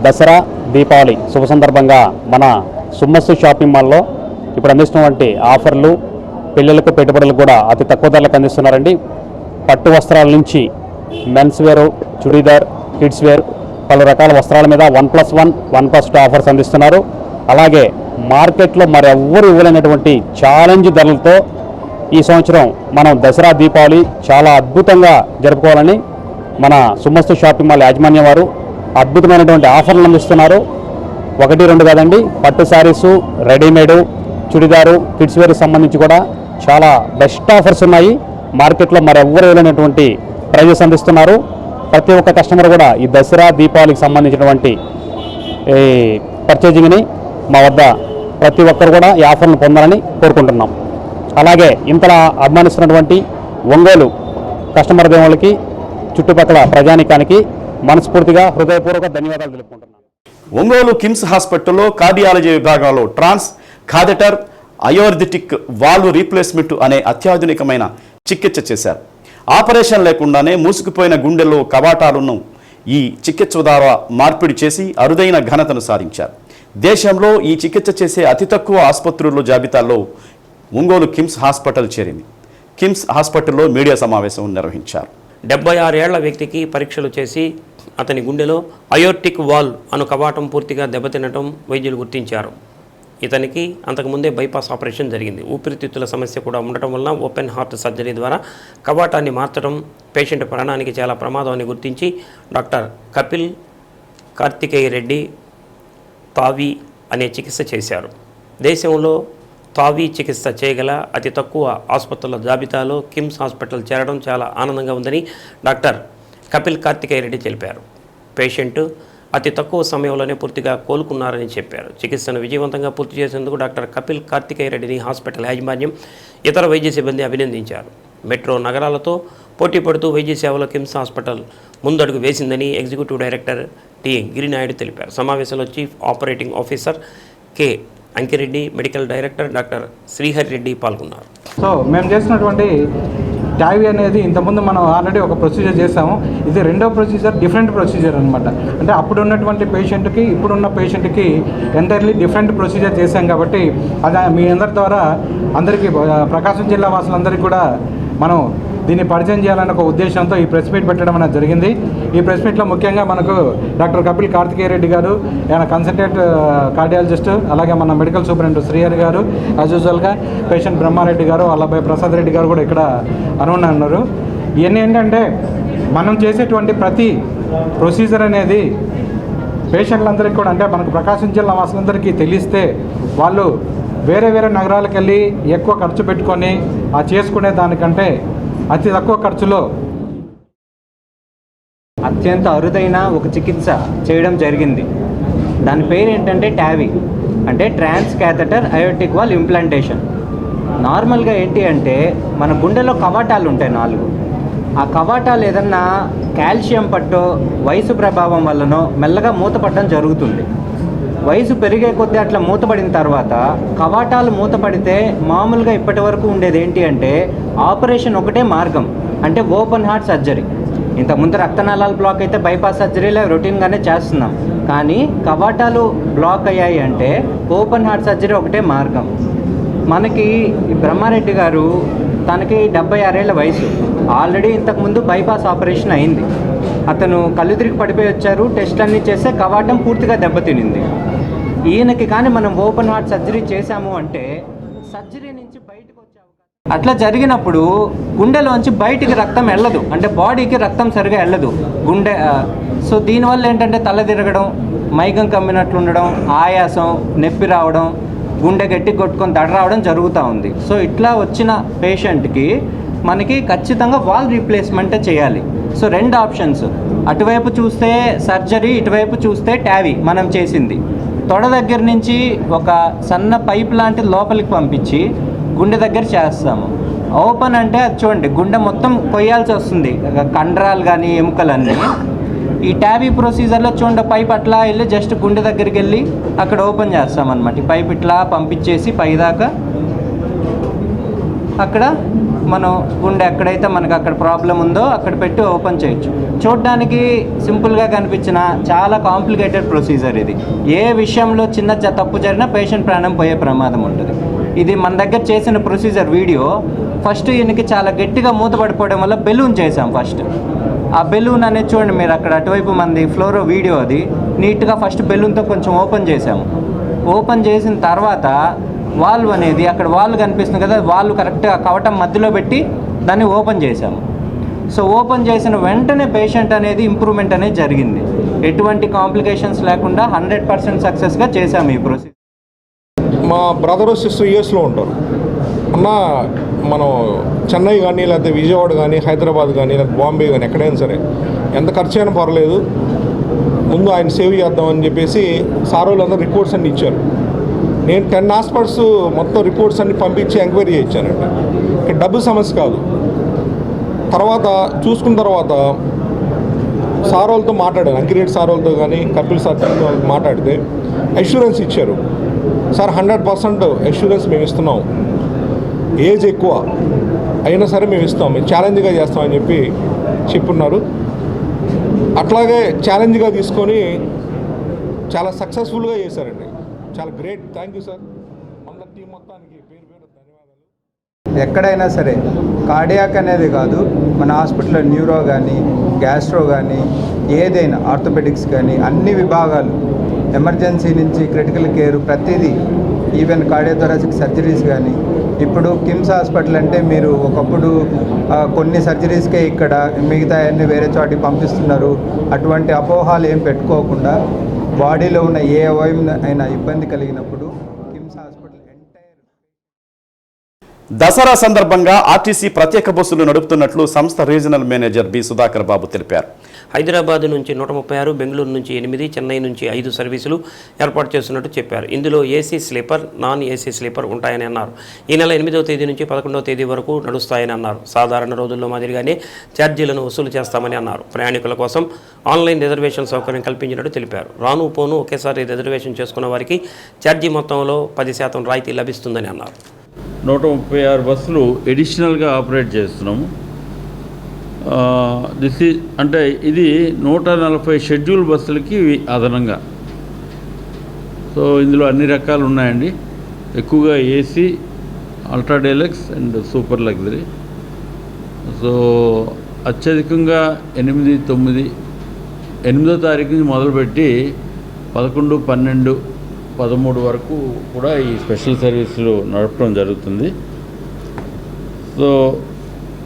దసరా దీపావళి శుభ సందర్భంగా మన సుమ్మస్సు షాపింగ్ మాల్లో ఇప్పుడు అందిస్తున్నటువంటి ఆఫర్లు పిల్లలకు పెట్టుబడులు కూడా అతి తక్కువ ధరలకు అందిస్తున్నారండి. పట్టు వస్త్రాల నుంచి men's wear, churidar, kids wear పలు రకాల వస్త్రాల మీద 1+1, 1+2 ఆఫర్స్ అందిస్తున్నారు. అలాగే మార్కెట్లో మరెవ్వరు ఇవ్వలేనటువంటి ఛాలెంజ్ ధరలతో ఈ సంవత్సరం మనం దసరా దీపావళి చాలా అద్భుతంగా జరుపుకోవాలని మన సుమ్మస్తు షాపింగ్ మాల్ యాజమాన్యం వారు అద్భుతమైనటువంటి ఆఫర్లు అందిస్తున్నారు. 1-2 కాదండి, పట్టు శారీసు, రెడీమేడు, చుడిదారు, కిడ్స్ వేర్కి సంబంధించి కూడా చాలా బెస్ట్ ఆఫర్స్ ఉన్నాయి. మార్కెట్లో మరెవ్వరు లేనటువంటి ప్రైజెస్ అందిస్తున్నారు. ప్రతి ఒక్క కస్టమర్ కూడా ఈ దసరా దీపావళికి సంబంధించినటువంటి పర్చేజింగ్ని మా వద్ద ప్రతి ఒక్కరు కూడా ఈ ఆఫర్లను పొందాలని కోరుకుంటున్నాం. అలాగే ఇంతలా అభిమానిస్తున్నటువంటి ఒంగోలు కస్టమర్ దేవుళ్ళకి, చుట్టుపక్కల ప్రజానికానికి మనస్ఫూర్తిగా హృదయపూర్వక ధన్యవాదాలు తెలుపుకుంటున్నాను. ఒంగోలు కిమ్స్ హాస్పిటల్లో కార్డియాలజీ విభాగంలో ట్రాన్స్ కాథెటర్ అయోర్దిటిక్ వాల్వ్ రీప్లేస్మెంట్ అనే అత్యాధునికమైన చికిత్స చేశారు. ఆపరేషన్ లేకుండానే మూసుకుపోయిన గుండెల్లో కవాటాలను ఈ చికిత్స ద్వారా మార్పిడి చేసి అరుదైన ఘనతను సాధించారు. దేశంలో ఈ చికిత్స చేసే అతి తక్కువ ఆసుపత్రుల జాబితాలో ఒంగోలు కిమ్స్ హాస్పిటల్ చేరింది. కిమ్స్ హాస్పిటల్లో మీడియా సమావేశం నిర్వహించారు. 76 ఏళ్ల వ్యక్తికి పరీక్షలు చేసి అతని గుండెలో అయోర్టిక్ వాల్వ్ అను కవాటం పూర్తిగా దెబ్బతినటం వైద్యులు గుర్తించారు. ఇతనికి అంతకుముందే బైపాస్ ఆపరేషన్ జరిగింది. ఊపిరితిత్తుల సమస్య కూడా ఉండటం వలన ఓపెన్ హార్ట్ సర్జరీ ద్వారా కవాటాన్ని మార్చడం పేషెంట్ ప్రాణానికి చాలా ప్రమాదం అని గుర్తించి డాక్టర్ కపిల్ కార్తికేయ రెడ్డి తావి అనే చికిత్స చేశారు. దేశంలో తావి చికిత్స చేయగల అతి తక్కువ ఆసుపత్రుల జాబితాలో కిమ్స్ హాస్పిటల్ చేరడం చాలా ఆనందంగా ఉందని డాక్టర్ కపిల్ కార్తికేయ రెడ్డి తెలిపారు. పేషెంట్ అతి తక్కువ సమయంలోనే పూర్తిగా కోలుకున్నారని చెప్పారు. చికిత్సను విజయవంతంగా పూర్తి చేసేందుకు డాక్టర్ కపిల్ కార్తికేయ రెడ్డిని హాస్పిటల్ యాజమాన్యం, ఇతర వైద్య సిబ్బంది అభినందించారు. మెట్రో నగరాలతో పోటీ పడుతూ వైద్య సేవలో కిమ్స్ హాస్పిటల్ ముందడుగు వేసిందని ఎగ్జిక్యూటివ్ డైరెక్టర్ టి గిరినాయుడు తెలిపారు. సమావేశంలో chief operating officer K Ankireddy, medical director doctor Srihari Reddy పాల్గొన్నారు. సో మేము చేసినటువంటి ట్యావీ అనేది ఇంతకుముందు మనం ఆల్రెడీ ఒక ప్రొసీజర్ చేసాము. ఇది రెండో ప్రొసీజర్, డిఫరెంట్ ప్రొసీజర్ అనమాట. అంటే అప్పుడు ఉన్నటువంటి పేషెంట్కి ఇప్పుడున్న పేషెంట్కి ఎంటైర్లీ డిఫరెంట్ ప్రొసీజర్ చేశాం కాబట్టి అది మీ అందరి ద్వారా అందరికీ ప్రకాశం జిల్లా వాసులందరికీ కూడా మనం దీన్ని పరిచయం చేయాలనే ఒక ఉద్దేశంతో ఈ ప్రెస్ మీట్ పెట్టడం అనేది జరిగింది. ఈ ప్రెస్ మీట్లో ముఖ్యంగా మనకు డాక్టర్ కపిల్ కార్తికేయ రెడ్డి గారు, ఆయన కన్సల్టెంట్ కార్డియాలజిస్ట్, అలాగే మన మెడికల్ సూపరింటెండెంట్ శ్రీహరి గారు, యాజ్ యూజువల్గా పేషెంట్ బ్రహ్మారెడ్డి గారు, అల్లభాయ్ ప్రసాద్ రెడ్డి గారు కూడా ఇక్కడ ఉన్నారు. ఇవన్నీ ఏంటంటే మనం చేసేటువంటి ప్రతి ప్రొసీజర్ అనేది పేషెంట్లందరికీ కూడా, అంటే మనకు ప్రకాశం జిల్లా వాసులందరికీ తెలిస్తే వాళ్ళు వేరే వేరే నగరాలకు వెళ్ళి ఎక్కువ ఖర్చు పెట్టుకొని ఆ చేసుకునే దానికంటే అతి తక్కువ ఖర్చులో అత్యంత అరుదైన ఒక చికిత్స చేయడం జరిగింది. దాని పేరు ఏంటంటే ట్యావీ, అంటే ట్రాన్స్ క్యాథెటర్ అయోటిక్ వాల్ ఇంప్లాంటేషన్. నార్మల్గా ఏంటి అంటే మన గుండెలో కవాటాలు ఉంటాయి 4. ఆ కవాటాలు ఏదన్నా కాల్షియం పట్టో వయసు ప్రభావం వల్లనో మెల్లగా మూతపడడం జరుగుతుంది. వయసు పెరిగే కొద్దీ అట్లా మూతపడిన తర్వాత కవాటాలు మూతపడితే మామూలుగా ఇప్పటి వరకు ఉండేది ఏంటి అంటే ఆపరేషన్ ఒకటే మార్గం, అంటే ఓపెన్ హార్ట్ సర్జరీ. ఇంతకుముందు రక్తనాళాలు బ్లాక్ అయితే బైపాస్ సర్జరీలో రొటీన్గానే చేస్తున్నాం. కానీ కవాటాలు బ్లాక్ అయ్యాయి అంటే ఓపెన్ హార్ట్ సర్జరీ ఒకటే మార్గం. మనకి బ్రహ్మారెడ్డి గారు, తనకి 76 ఏళ్ల వయసు, ఆల్రెడీ ఇంతకుముందు బైపాస్ ఆపరేషన్ అయింది. అతను కళ్ళు తిరిగి పడిపోయి వచ్చారు, టెస్టులన్నీ చేస్తే కవాటం పూర్తిగా దెబ్బతినింది. ఈయనకి కానీ మనం ఓపెన్ హార్ట్ సర్జరీ చేశాము అంటే సర్జరీ నుంచి బయటకు వచ్చే అవకాశం. అట్లా జరిగినప్పుడు గుండెలోంచి బయటికి రక్తం వెళ్ళదు, అంటే బాడీకి రక్తం సరిగా వెళ్ళదు గుండె. సో దీనివల్ల ఏంటంటే తల తిరగడం, మైకం కమ్మినట్లు ఉండడం, ఆయాసం, నొప్పి రావడం, గుండె గట్టి కొట్టుకొని దడ రావడం జరుగుతూ ఉంది. సో ఇట్లా వచ్చిన పేషెంట్కి మనకి ఖచ్చితంగా వాల్ రీప్లేస్మెంటే చేయాలి. సో 2 ఆప్షన్స్, అటువైపు చూస్తే సర్జరీ, ఇటువైపు చూస్తే ట్యావీ మనం చేసింది. తొడ దగ్గర నుంచి ఒక సన్న పైప్ లాంటి లోపలికి పంపించి గుండె దగ్గర చేస్తాము. ఓపెన్ అంటే అది చూడండి, గుండె మొత్తం కొయ్యాల్సి వస్తుంది, కండరాలు కానీ ఎముకలన్నీ. ఈ ట్యావీ ప్రొసీజర్లో చూడండి, పైప్ అట్లా వెళ్ళి జస్ట్ గుండె దగ్గరికి వెళ్ళి అక్కడ ఓపెన్ చేస్తామన్నమాట. ఈ పైప్ ఇట్లా పంపించేసి పైదాకా అక్కడ మనం గుండె ఎక్కడైతే మనకు అక్కడ ప్రాబ్లం ఉందో అక్కడ పెట్టి ఓపెన్ చేయొచ్చు. చూడడానికి సింపుల్గా కనిపించిన చాలా కాంప్లికేటెడ్ ప్రొసీజర్ ఇది. ఏ విషయంలో చిన్న తప్పు జరిగినా పేషెంట్ ప్రాణం పోయే ప్రమాదం ఉంటుంది. ఇది మన దగ్గర చేసిన ప్రొసీజర్ వీడియో. ఫస్ట్ ఈయనకి చాలా గట్టిగా మూతపడిపోవడం వల్ల బెలూన్ చేసాం ఫస్ట్. ఆ బెలూన్ అనేది చూడండి మీరు అక్కడ అటువైపు మంది ఫ్లోరో వీడియో, అది నీట్గా ఫస్ట్ బెలూన్తో కొంచెం ఓపెన్ చేసాము. ఓపెన్ చేసిన తర్వాత వాల్వ్ అనేది అక్కడ వాల్వ్ కనిపిస్తుంది కదా, వాల్వ్ కరెక్ట్గా కవటం మధ్యలో పెట్టి దాన్ని ఓపెన్ చేసాము. సో ఓపెన్ చేసిన వెంటనే పేషెంట్ అనేది ఇంప్రూవ్మెంట్ అనేది జరిగింది. ఎటువంటి కాంప్లికేషన్స్ లేకుండా 100% సక్సెస్గా చేసాము ఈ ప్రొసీజర్. మా బ్రదర్ సిస్టర్ యూఎస్లో ఉంటారు అన్న. మనం చెన్నై కానీ లేకపోతే విజయవాడ కానీ హైదరాబాద్ కానీ లేకపోతే బాంబే కానీ ఎక్కడైనా సరే ఎంత ఖర్చు అయినా పర్లేదు, ముందు ఆయన సేవ్ చేద్దామని చెప్పేసి సార్ వాళ్ళందరూ రిపోర్ట్స్ అన్నీ ఇచ్చారు. నేను 10 హాస్పిటల్స్ మొత్తం రిపోర్ట్స్ అన్ని పంపించి ఎంక్వైరీ చేయించానండి. ఇక్కడ డబ్బు సమస్య కాదు. తర్వాత చూసుకున్న తర్వాత సార్ వాళ్ళతో మాట్లాడాను, అంకిరెడ్డి సార్ వాళ్ళతో కానీ కపిల్ సార్తో మాట్లాడితే అష్యూరెన్స్ ఇచ్చారు. సార్ 100% అష్యూరెన్స్ మేము ఇస్తున్నాం, ఏజ్ ఎక్కువ అయినా సరే మేము ఇస్తాం, మేము ఛాలెంజ్గా చేస్తామని చెప్పి చెప్పున్నారు. అట్లాగే ఛాలెంజ్గా తీసుకొని చాలా సక్సెస్ఫుల్గా చేశారండి. చాలా గ్రేట్, థ్యాంక్ యూ సార్. మన టీం మొత్తానికి పేరు పేరు ధన్యవాదాలు. ఎక్కడైనా సరే కార్డియాక్ అనేది కాదు, మన హాస్పిటల్లో న్యూరో కానీ గ్యాస్ట్రో కానీ ఏదైనా ఆర్థోపెడిక్స్ కానీ అన్ని విభాగాలు, ఎమర్జెన్సీ నుంచి క్రిటికల్ కేర్ ప్రతిదీ, ఈవెన్ కార్డియోథొరాసిక్ సర్జరీస్ కానీ. ఇప్పుడు కిమ్స్ హాస్పిటల్ అంటే మీరు ఒకప్పుడు కొన్ని సర్జరీస్కే ఇక్కడ, మిగతా అన్ని వేరే చోటికి పంపిస్తున్నారు. అటువంటి అపోహాలు ఏం పెట్టుకోకుండా బాడీలో ఉన్న ఏ అవయవం అయినా ఇబ్బంది కలిగినప్పుడు కిమ్స్ హాస్పిటల్ దసరా సందర్భంగా ఆర్టీసీ ప్రత్యేక బస్సులు నడుపుతున్నట్లు సంస్థ రీజనల్ మేనేజర్ బి సుధాకర్ బాబు తెలిపారు. హైదరాబాద్ నుంచి 136, బెంగళూరు నుంచి 8, చెన్నై నుంచి 5 సర్వీసులు ఏర్పాటు చేస్తున్నట్టు చెప్పారు. ఇందులో AC sleeper, non AC sleeper ఉంటాయని అన్నారు. ఈ నెల 8వ తేదీ నుంచి 11వ తేదీ వరకు నడుస్తాయని అన్నారు. సాధారణ రోజుల్లో మాదిరిగానే ఛార్జీలను వసూలు చేస్తామని అన్నారు. ప్రయాణికుల కోసం ఆన్లైన్ రిజర్వేషన్ సౌకర్యం కల్పించినట్టు తెలిపారు. రాను పోను ఒకేసారి రిజర్వేషన్ చేసుకున్న వారికి ఛార్జీ మొత్తంలో 10% రాయితీ లభిస్తుందని అన్నారు. 136 బస్సులు ఎడిషనల్గా ఆపరేట్ చేస్తున్నాము. అంటే ఇది 140 షెడ్యూల్ బస్సులకి అదనంగా. సో ఇందులో అన్ని రకాలు ఉన్నాయండి. ఎక్కువగా AC, ultra deluxe and super luxury. So అత్యధికంగా 8, 9, 8వ తారీఖు నుంచి మొదలుపెట్టి 11, 12, 13 వరకు కూడా ఈ స్పెషల్ సర్వీసులు నడపడం జరుగుతుంది. సో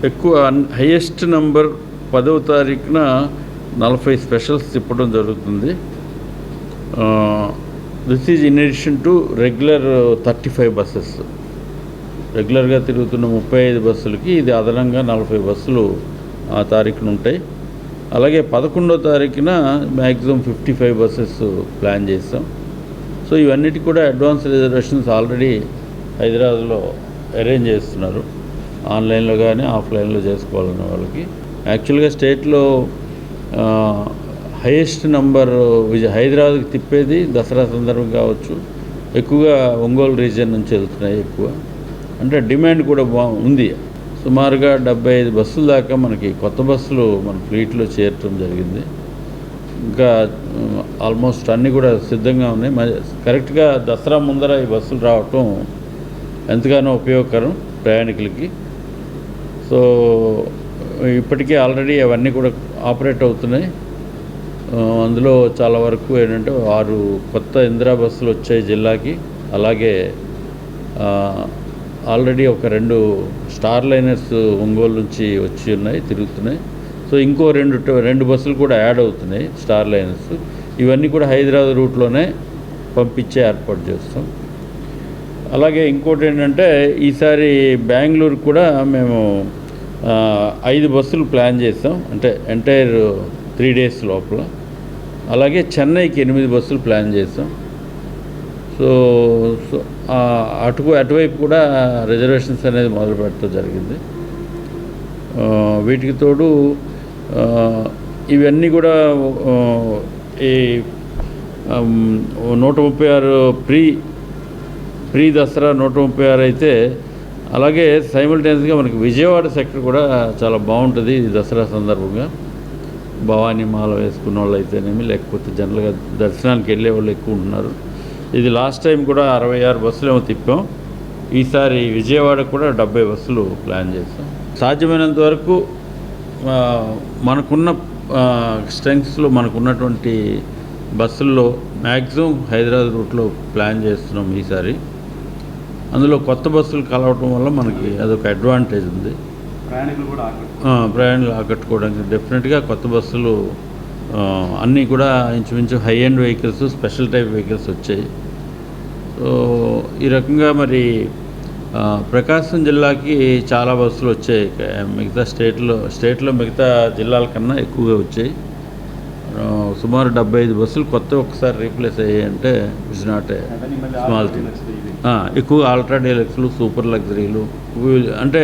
ఎక్కువ హైయెస్ట్ నంబర్ 10వ తారీఖున 40 స్పెషల్స్ తిప్పడం జరుగుతుంది. This is in addition to regular 35 buses. రెగ్యులర్గా తిరుగుతున్న 35 బస్సులకి ఇది అదనంగా 40 బస్సులు ఆ తారీఖున ఉంటాయి. అలాగే 11వ తారీఖున మ్యాక్సిమం 55 బస్సెస్ ప్లాన్ చేస్తాం. సో ఇవన్నిటి కూడా అడ్వాన్స్ రిజర్వేషన్స్ ఆల్రెడీ హైదరాబాద్లో అరేంజ్ చేస్తున్నారు. ఆన్లైన్లో కానీ ఆఫ్లైన్లో చేసుకోవాలన్న వాళ్ళకి. యాక్చువల్గా స్టేట్లో హైయెస్ట్ నంబర్ హైదరాబాద్కి తిప్పేది దసరా సందర్భం కావచ్చు. ఎక్కువగా ఒంగోలు రీజియన్ నుంచి వెళ్తున్నాయి ఎక్కువ. అంటే డిమాండ్ కూడా ఉంది. సుమారుగా 75 బస్సుల దాకా మనకి కొత్త బస్సులు మన ఫ్లీట్లో చేరటం జరిగింది. ఇంకా ఆల్మోస్ట్ అన్నీ కూడా సిద్ధంగా ఉన్నాయి. కరెక్ట్గా దసరా ముందర ఈ బస్సులు రావటం ఎంతగానో ఉపయోగకరం ప్రయాణికులకి. సో ఇప్పటికే ఆల్రెడీ అవన్నీ కూడా ఆపరేట్ అవుతున్నాయి. అందులో చాలా వరకు ఏంటంటే 6 కొత్త ఇందిరా బస్సులు వచ్చాయి జిల్లాకి. అలాగే ఆల్రెడీ ఒక 2 స్టార్ లైనర్స్ ఒంగోలు నుంచి వచ్చి ఉన్నాయి, తిరుగుతున్నాయి. సో ఇంకో 2 బస్సులు కూడా యాడ్ అవుతున్నాయి, స్టార్ లైనర్స్. ఇవన్నీ కూడా హైదరాబాద్ రూట్లోనే పంపించే ఏర్పాటు చేస్తాం. అలాగే ఇంకోటి ఏంటంటే ఈసారి బెంగళూరు కూడా మేము 5 బస్సులు ప్లాన్ చేస్తాం, అంటే ఎంటైర్ 3 days లోపల. అలాగే చెన్నైకి 8 బస్సులు ప్లాన్ చేస్తాం. సో అటువైపు కూడా రిజర్వేషన్స్ అనేది మొదలు పెట్టడం జరిగింది. వీటికి తోడు ఇవన్నీ కూడా ఈ 136 ప్రీ దసరా 136 అయితే, అలాగే సైమల్టేనియస్గా మనకి విజయవాడ సెక్టర్ కూడా చాలా బాగుంటుంది ఈ దసరా సందర్భంగా. భవానీ మాల వేసుకున్న వాళ్ళు అయితేనేమి, లేకపోతే జనరల్గా దర్శనానికి వెళ్ళే వాళ్ళు ఎక్కువ ఉంటున్నారు. ఇది లాస్ట్ టైం కూడా 66 బస్సులు ఏమో తిప్పాం. ఈసారి విజయవాడ కూడా 70 బస్సులు ప్లాన్ చేస్తాం. సాధ్యమైనంత వరకు మనకున్న స్ట్రెంగ్స్లో మనకున్నటువంటి బస్సుల్లో మ్యాక్సిమం హైదరాబాద్ రూట్లో ప్లాన్ చేస్తున్నాం ఈసారి. అందులో కొత్త బస్సులు కలవటం వల్ల మనకి అదొక అడ్వాంటేజ్ ఉంది. ప్రయాణికులు ఆకట్టుకోవడానికి డెఫినెట్గా కొత్త బస్సులు అన్నీ కూడా ఇంచుమించు high end vehicles, special type vehicles వచ్చాయి. సో ఈ రకంగా మరి ప్రకాశం జిల్లాకి చాలా బస్సులు వచ్చాయి. మిగతా స్టేట్లో మిగతా జిల్లాల కన్నా ఎక్కువగా వచ్చాయి. సుమారు 75 బస్సులు కొత్త ఒకసారి రీప్లేస్ అయ్యాయి అంటే it's not a small thing. ఎక్కువగా అల్ట్రా డీలక్స్లు, సూపర్ లగ్జరీలు. అంటే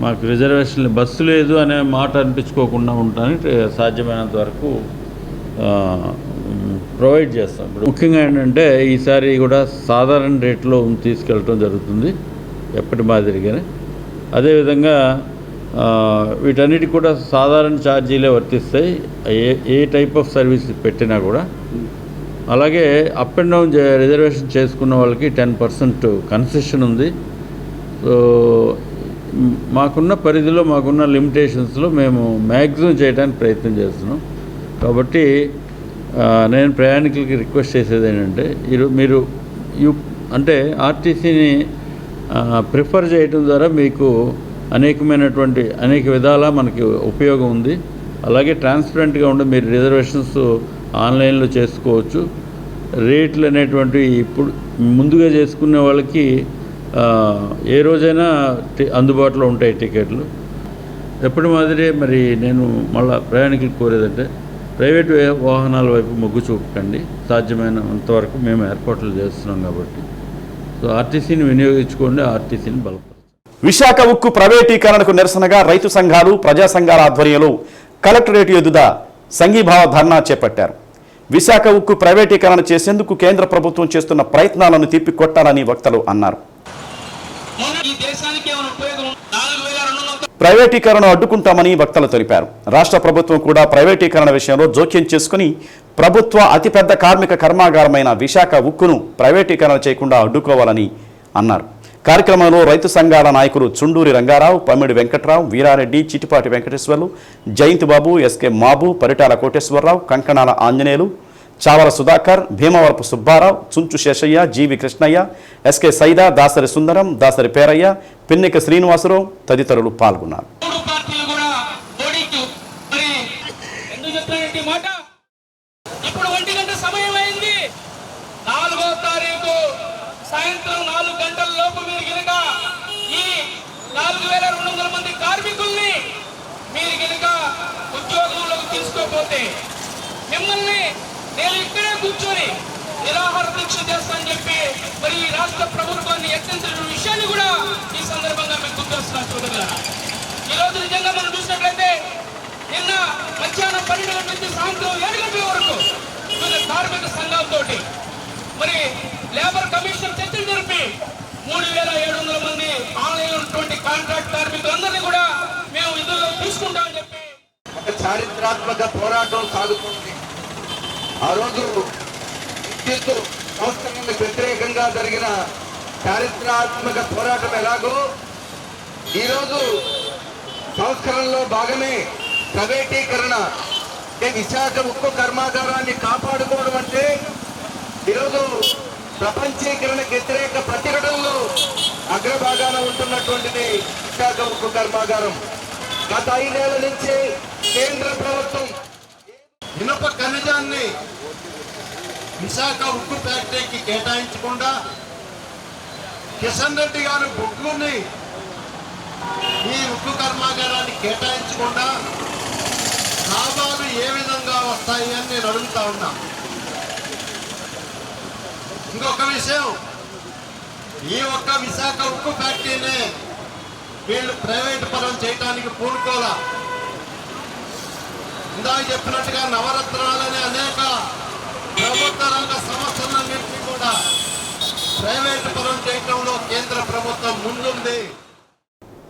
మాకు రిజర్వేషన్ బస్సు లేదు అనే మాట అనిపించుకోకుండా ఉండడానికి సాధ్యమైనంత వరకు ప్రొవైడ్ చేస్తాం. ఇప్పుడు ముఖ్యంగా ఏంటంటే ఈసారి కూడా సాధారణ రేట్లో తీసుకెళ్ళటం జరుగుతుంది ఎప్పటి మాదిరిగానే. అదేవిధంగా వీటన్నిటికి కూడా సాధారణ ఛార్జీలే వర్తిస్తాయి ఏ టైప్ ఆఫ్ సర్వీస్ పెట్టినా కూడా. అలాగే అప్ అండ్ డౌన్ రిజర్వేషన్ చేసుకున్న వాళ్ళకి 10% కన్సెషన్ ఉంది. సో మాకున్న పరిధిలో, మాకున్న లిమిటేషన్స్లో మేము మ్యాక్సిమం చేయడానికి ప్రయత్నం చేస్తున్నాం. కాబట్టి నేను ప్రయాణికులకి రిక్వెస్ట్ చేసేది ఏంటంటే, మీరు అంటే ఆర్టీసీని ప్రిఫర్ చేయడం ద్వారా మీకు అనేక విధాల మనకి ఉపయోగం ఉంది. అలాగే ట్రాన్స్పరెంట్గా ఉండి మీరు రిజర్వేషన్స్ ఆన్లైన్లో చేసుకోవచ్చు. రేట్లు అనేటువంటివి ఇప్పుడు ముందుగా చేసుకునే వాళ్ళకి ఏ రోజైనా అందుబాటులో ఉంటాయి టికెట్లు. ఎప్పటి మాదిరి మరి నేను మళ్ళీ ప్రయాణికులకు కోరేదంటే ప్రైవేట్ వాహనాల వైపు మొగ్గు చూపకండి. సాధ్యమైనంతవరకు మేము ఏర్పాట్లు చేస్తున్నాం కాబట్టి సో ఆర్టీసీని వినియోగించుకోండి, ఆర్టీసీని బలపరచండి. విశాఖ ఉక్కు ప్రైవేటీకరణకు నిరసనగా రైతు సంఘాలు, ప్రజా సంఘాల ఆధ్వర్యంలో కలెక్టరేట్ ఎదుట సంఘీభావ ధర్నా చేపట్టారు. విశాఖ ఉక్కు ప్రైవేటీకరణ చేసేందుకు కేంద్ర ప్రభుత్వం చేస్తున్న ప్రయత్నాలను తిప్పికొట్టాలని వక్తలు అన్నారు. ప్రైవేటీకరణ అడ్డుకుంటామని వక్తలు తెలిపారు. రాష్ట్ర ప్రభుత్వం కూడా ప్రైవేటీకరణ విషయంలో జోక్యం చేసుకుని ప్రభుత్వ అతిపెద్ద కార్మిక కర్మాగారమైన విశాఖ ఉక్కును ప్రైవేటీకరణ చేయకుండా అడ్డుకోవాలని అన్నారు. కార్యక్రమంలో రైతు సంఘాల నాయకులు చుండూరి రంగారావు, పమ్మిడి వెంకట్రావు, వీరారెడ్డి, చిటిపాటి వెంకటేశ్వర్లు, జయంత్ బాబు, ఎస్కే మాబు, పరిటాల కోటేశ్వరరావు, కంకణాల ఆంజనేయులు, చావల సుధాకర్, భీమవరపు సుబ్బారావు, చుంచు శేషయ్య, జీవి కృష్ణయ్య, ఎస్కే సైదా, దాసరి సుందరం, దాసరి పేరయ్య, పిన్నిక శ్రీనివాసరావు తదితరులు పాల్గొన్నారు. సాయంత్రం 4 గంటల లోపు మీరు గినక ఈ 4200 మంది కార్మికుల్ని మీరు గినక ఉద్యోగంలోకి తీసుకోపోతే మిమ్మల్ని నేను ఇక్కడే కూర్చొని నిరాహార దీక్ష చేస్తానని చెప్పి మరి ఈ రాష్ట్ర ప్రభుత్వాన్ని హెచ్చరించిన విషయాన్ని కూడా ఈ సందర్భంగా మీకు గుర్తొస్తున్నారు సోదరులారా. ఈరోజు నిజంగా మనం చూసినట్లయితే నిన్న మధ్యాహ్నం 12 గంటల నుంచి సాయంత్రం 7 గంటల వరకు వివిధ కార్మిక సంఘాలతోటి మరి లేబర్ కమిషన్ చర్చలు జరిపి 3700 మంది ఆన్లైన్ ఉన్నటువంటి కాంట్రాక్ట్ కార్మికులందరినీ కూడా మేము విధుల్లో తీసుకుంటామని చెప్పి ఒక చారిత్రాత్మక పోరాటం సాగుతుంది. ఆ రోజు విద్యుత్ సంస్కరణకు వ్యతిరేకంగా జరిగిన చారిత్రాత్మక పోరాటం ఎలాగో ఈరోజు సంస్కరణలో భాగమే ప్రైవేటీకరణ. విశాఖ ఉక్కు కర్మాగారాన్ని కాపాడుకోవడం అంటే ఈరోజు ప్రపంచీకరణకు వ్యతిరేక ప్రతిఘటనలో అగ్రభాగాన ఉంటున్నటువంటిది విశాఖ ఉక్కు కర్మాగారం. గత 5 ఏళ్ల నుంచి కేంద్ర ప్రభుత్వం ఇనుప ఖనిజాన్ని విశాఖ ఉక్కు ఫ్యాక్టరీకి కేటాయించకుండా కిషన్ రెడ్డి గారు బొగ్గుని ఈ ఉక్కు కర్మాగారాన్ని కేటాయించకుండా లాభాలు ఏ విధంగా వస్తాయి అని నేను అడుగుతా ఉన్నా. ఇంకొక విషయం, ఈ ఒక్క విశాఖ ఉక్కు ఫ్యాక్టరీనే వీళ్ళు ప్రైవేట్ పరం చేయడానికి పూనుకోలా. ఇందాక చెప్పినట్టుగా నవరత్నాలనే అనేక ప్రభుత్వ రంగ సంస్థలన్నింటినీ కూడా ప్రైవేట్ పరం చేయడంలో కేంద్ర ప్రభుత్వం ముందుంది.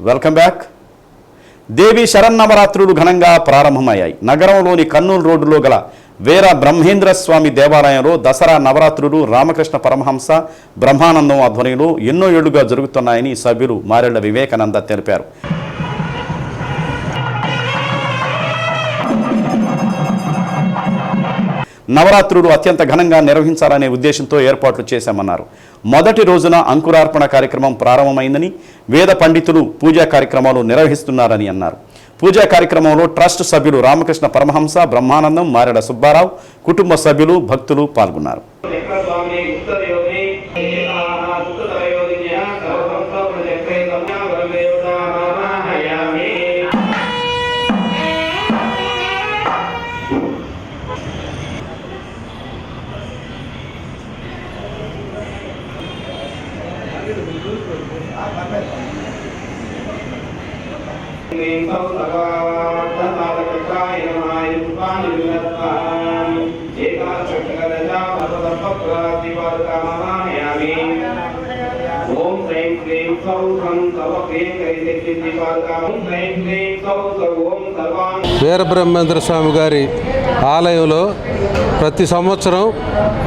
Welcome back. దేవి శరన్నవరాత్రులు ఘనంగా ప్రారంభమయ్యాయి. నగరంలోని కర్నూలు రోడ్డులో గల వీర బ్రహ్మేంద్ర స్వామి దేవాలయంలో దసరా నవరాత్రులు రామకృష్ణ పరమహంస బ్రహ్మానందం ఆధ్వర్యంలో ఎన్నో ఏళ్లుగా జరుగుతున్నాయని సభ్యులు మారెళ్ల వివేకానంద తెలిపారు. నవరాత్రులు అత్యంత ఘనంగా నిర్వహించాలనే ఉద్దేశంతో ఏర్పాట్లు చేశామన్నారు. మొదటి రోజున అంకురార్పణ కార్యక్రమం ప్రారంభమైందని, వేద పండితులు పూజా కార్యక్రమాలు నిర్వహిస్తున్నారని అన్నారు. పూజా కార్యక్రమంలో ట్రస్ట్ సభ్యులు రామకృష్ణ పరమహంస, బ్రహ్మానందం, మారెడ సుబ్బారావు, కుటుంబ సభ్యులు, భక్తులు పాల్గొన్నారు. వీరబ్రహ్మేంద్ర స్వామి గారి ఆలయంలో ప్రతి సంవత్సరం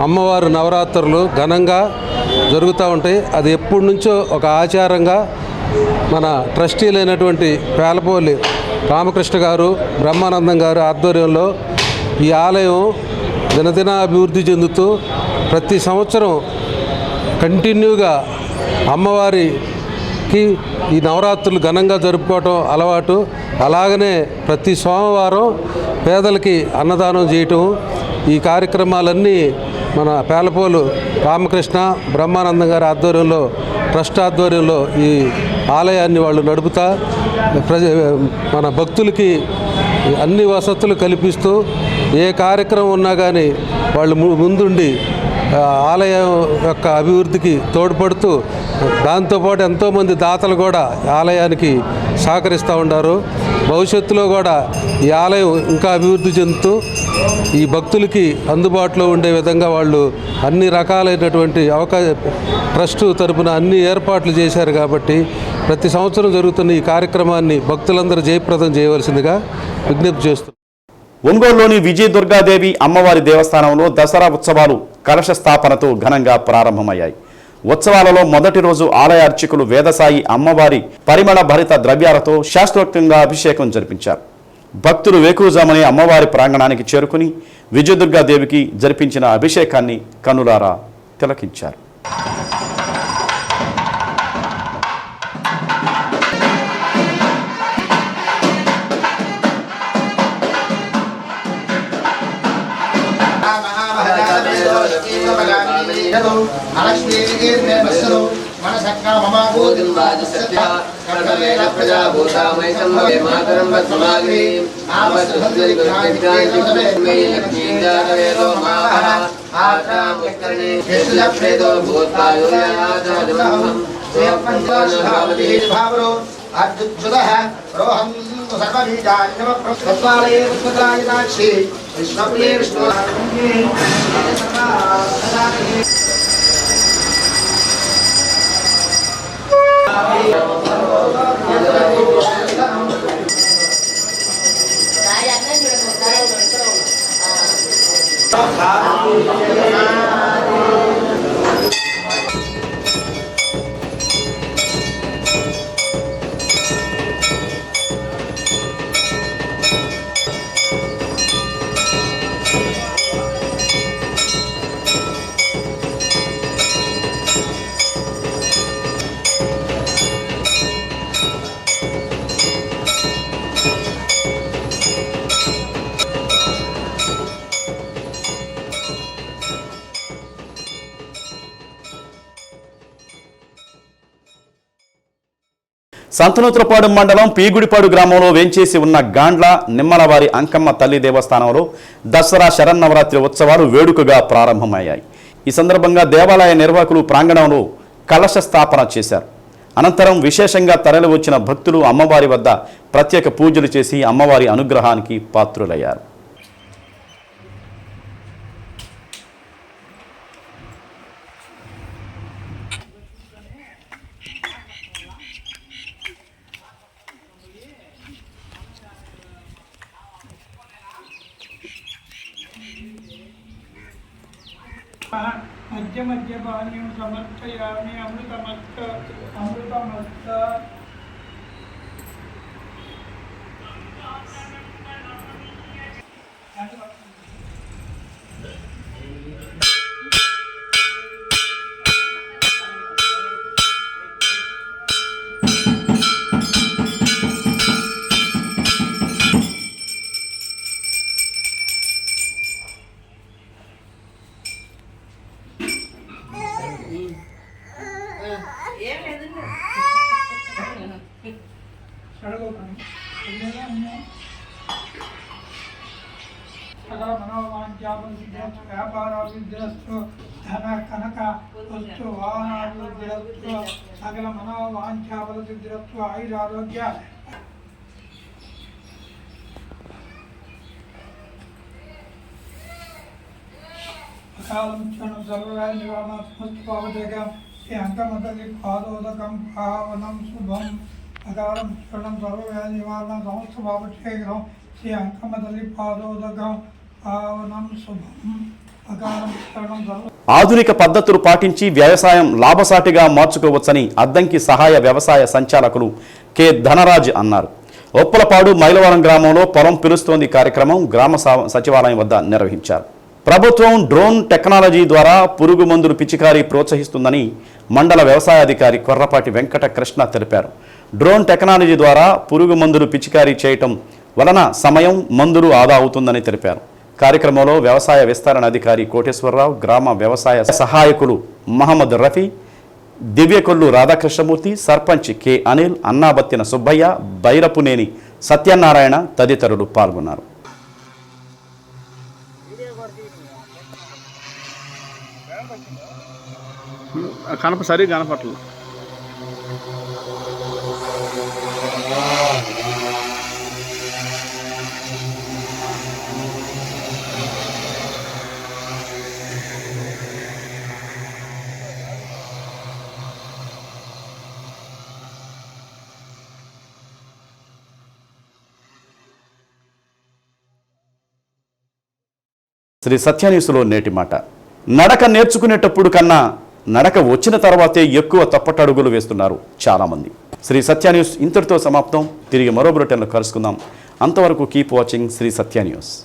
అమ్మవారు నవరాత్రులు ఘనంగా జరుగుతూ ఉంటాయి. అది ఎప్పటి నుంచో ఒక ఆచారంగా మన ట్రస్టీలైనటువంటి పేలపోలి రామకృష్ణ గారు, బ్రహ్మానందం గారు ఆధ్వర్యంలో ఈ ఆలయం దినదిన అభివృద్ధి చెందుతూ ప్రతి సంవత్సరం కంటిన్యూగా అమ్మవారికి ఈ నవరాత్రులు ఘనంగా జరుపుకోవటం అలవాటు. అలాగనే ప్రతి సోమవారం పేదలకి అన్నదానం చేయటం, ఈ కార్యక్రమాలన్నీ మన పేలపోలు రామకృష్ణ బ్రహ్మానందం గారి ఆధ్వర్యంలో, ట్రస్ట్ ఆధ్వర్యంలో ఈ ఆలయాన్ని వాళ్ళు నడుపుతా మన భక్తులకి అన్ని వసతులు కల్పిస్తూ ఏ కార్యక్రమం ఉన్నా కానీ వాళ్ళు ముందుండి ఆలయం యొక్క అభివృద్ధికి తోడ్పడుతూ దాంతోపాటు ఎంతోమంది దాతలు కూడా ఆలయానికి సహకరిస్తూ ఉంటారు. భవిష్యత్తులో కూడా ఈ ఆలయం ఇంకా అభివృద్ధి చెందుతూ ఈ భక్తులకి అందుబాటులో ఉండే విధంగా వాళ్ళు అన్ని రకాలైనటువంటి ట్రస్టు తరపున అన్ని ఏర్పాట్లు చేశారు. కాబట్టి ప్రతి సంవత్సరం జరుగుతున్న ఈ కార్యక్రమాన్ని భక్తులందరూ జయప్రదం చేయవలసిందిగా విజ్ఞప్తి చేస్తున్నారు. ఒంగోలులోని విజయదుర్గాదేవి అమ్మవారి దేవస్థానంలో దసరా ఉత్సవాలు కలశ స్థాపనతో ఘనంగా ప్రారంభమయ్యాయి. ఉత్సవాలలో మొదటి రోజు ఆలయ అర్చకులు వేదసాయి అమ్మవారి పరిమళ భరిత ద్రవ్యాలతో శాస్త్రోక్తంగా అభిషేకం జరిపించారు. భక్తులు వేకువజామని అమ్మవారి ప్రాంగణానికి చేరుకుని విజయదుర్గాదేవికి జరిపించిన అభిషేకాన్ని కనులారా తిలకించారు. సంతనూతలపాడు మండలం పీగుడిపాడు గ్రామంలో వేంచేసి ఉన్న గాండ్ల నిమ్మలవారి అంకమ్మ తల్లి దేవస్థానంలో దసరా శరన్నవరాత్రి ఉత్సవాలు వేడుకగా ప్రారంభమయ్యాయి. ఈ సందర్భంగా దేవాలయ నిర్వాహకులు ప్రాంగణంలో కలశ స్థాపన చేశారు. అనంతరం విశేషంగా తరలి వచ్చిన భక్తులు అమ్మవారి వద్ద ప్రత్యేక పూజలు చేసి అమ్మవారి అనుగ్రహానికి పాత్రులయ్యారు. మధ్య మధ్య పానీయం సమర్పయామి అమృతమస్త సకల మనోవాంఛాభివృద్ధిరస్తు వ్యాపారాభివృద్ధిరస్తు ధన కనక వస్తు వాహనాభివృద్ధిరస్తు సకల మనోవాంఛాభివృద్ధిరస్తు ఆయురారోగ్య అకాలం క్షణం సర్వవ్యాధి నివారణ సమస్త పాపజగం శ్రీ అంకమతలి పాదోదకం పావనం శుభం అకాలం క్షణం సర్వవ్యాధి నివారణ సమస్త పాపక్షేగ్రం శ్రీ అంకమతలి పాదోదకం పావనం శుభం అకాలం క్షణం సర్వ. ఆధునిక పద్ధతులు పాటించి వ్యవసాయం లాభసాటిగా మార్చుకోవచ్చని అద్దంకి సహాయ వ్యవసాయ సంచాలకులు కె ధనరాజ్ అన్నారు. ఒప్పలపాడు మైలవరం గ్రామంలో పొలం పిలుస్తోంది కార్యక్రమం గ్రామ సచివాలయం వద్ద నిర్వహించారు. ప్రభుత్వం డ్రోన్ టెక్నాలజీ ద్వారా పురుగు మందులు పిచికారీ ప్రోత్సహిస్తుందని మండల వ్యవసాయాధికారి కొర్రపాటి వెంకట కృష్ణ తెలిపారు. డ్రోన్ టెక్నాలజీ ద్వారా పురుగు మందులు పిచికారీ చేయటం వలన సమయం మందులు ఆదా అవుతుందని తెలిపారు. కార్యక్రమంలో వ్యవసాయ విస్తరణ అధికారి కోటేశ్వరరావు, గ్రామ వ్యవసాయ సహాయకులు మహమ్మద్ రఫీ, దివ్యకొల్లు రాధాకృష్ణమూర్తి, సర్పంచ్ కె అనిల్, అన్నాబత్తిన సుబ్బయ్య, బైరపునేని సత్యనారాయణ తదితరులు పాల్గొన్నారు. సరిగ్గా కనపట్ల. శ్రీ సత్యాన్యూస్లో నేటి మాట. నడక నేర్చుకునేటప్పుడు కన్నా నడక వచ్చిన తర్వాతే ఎక్కువ తప్పటడుగులు వేస్తున్నారు చాలామంది. శ్రీ సత్యాన్యూస్ ఇంతటితో సమాప్తం. తిరిగి మరో బులెటిన్లో కలుసుకుందాం. అంతవరకు కీప్ వాచింగ్ శ్రీ సత్యాన్యూస్.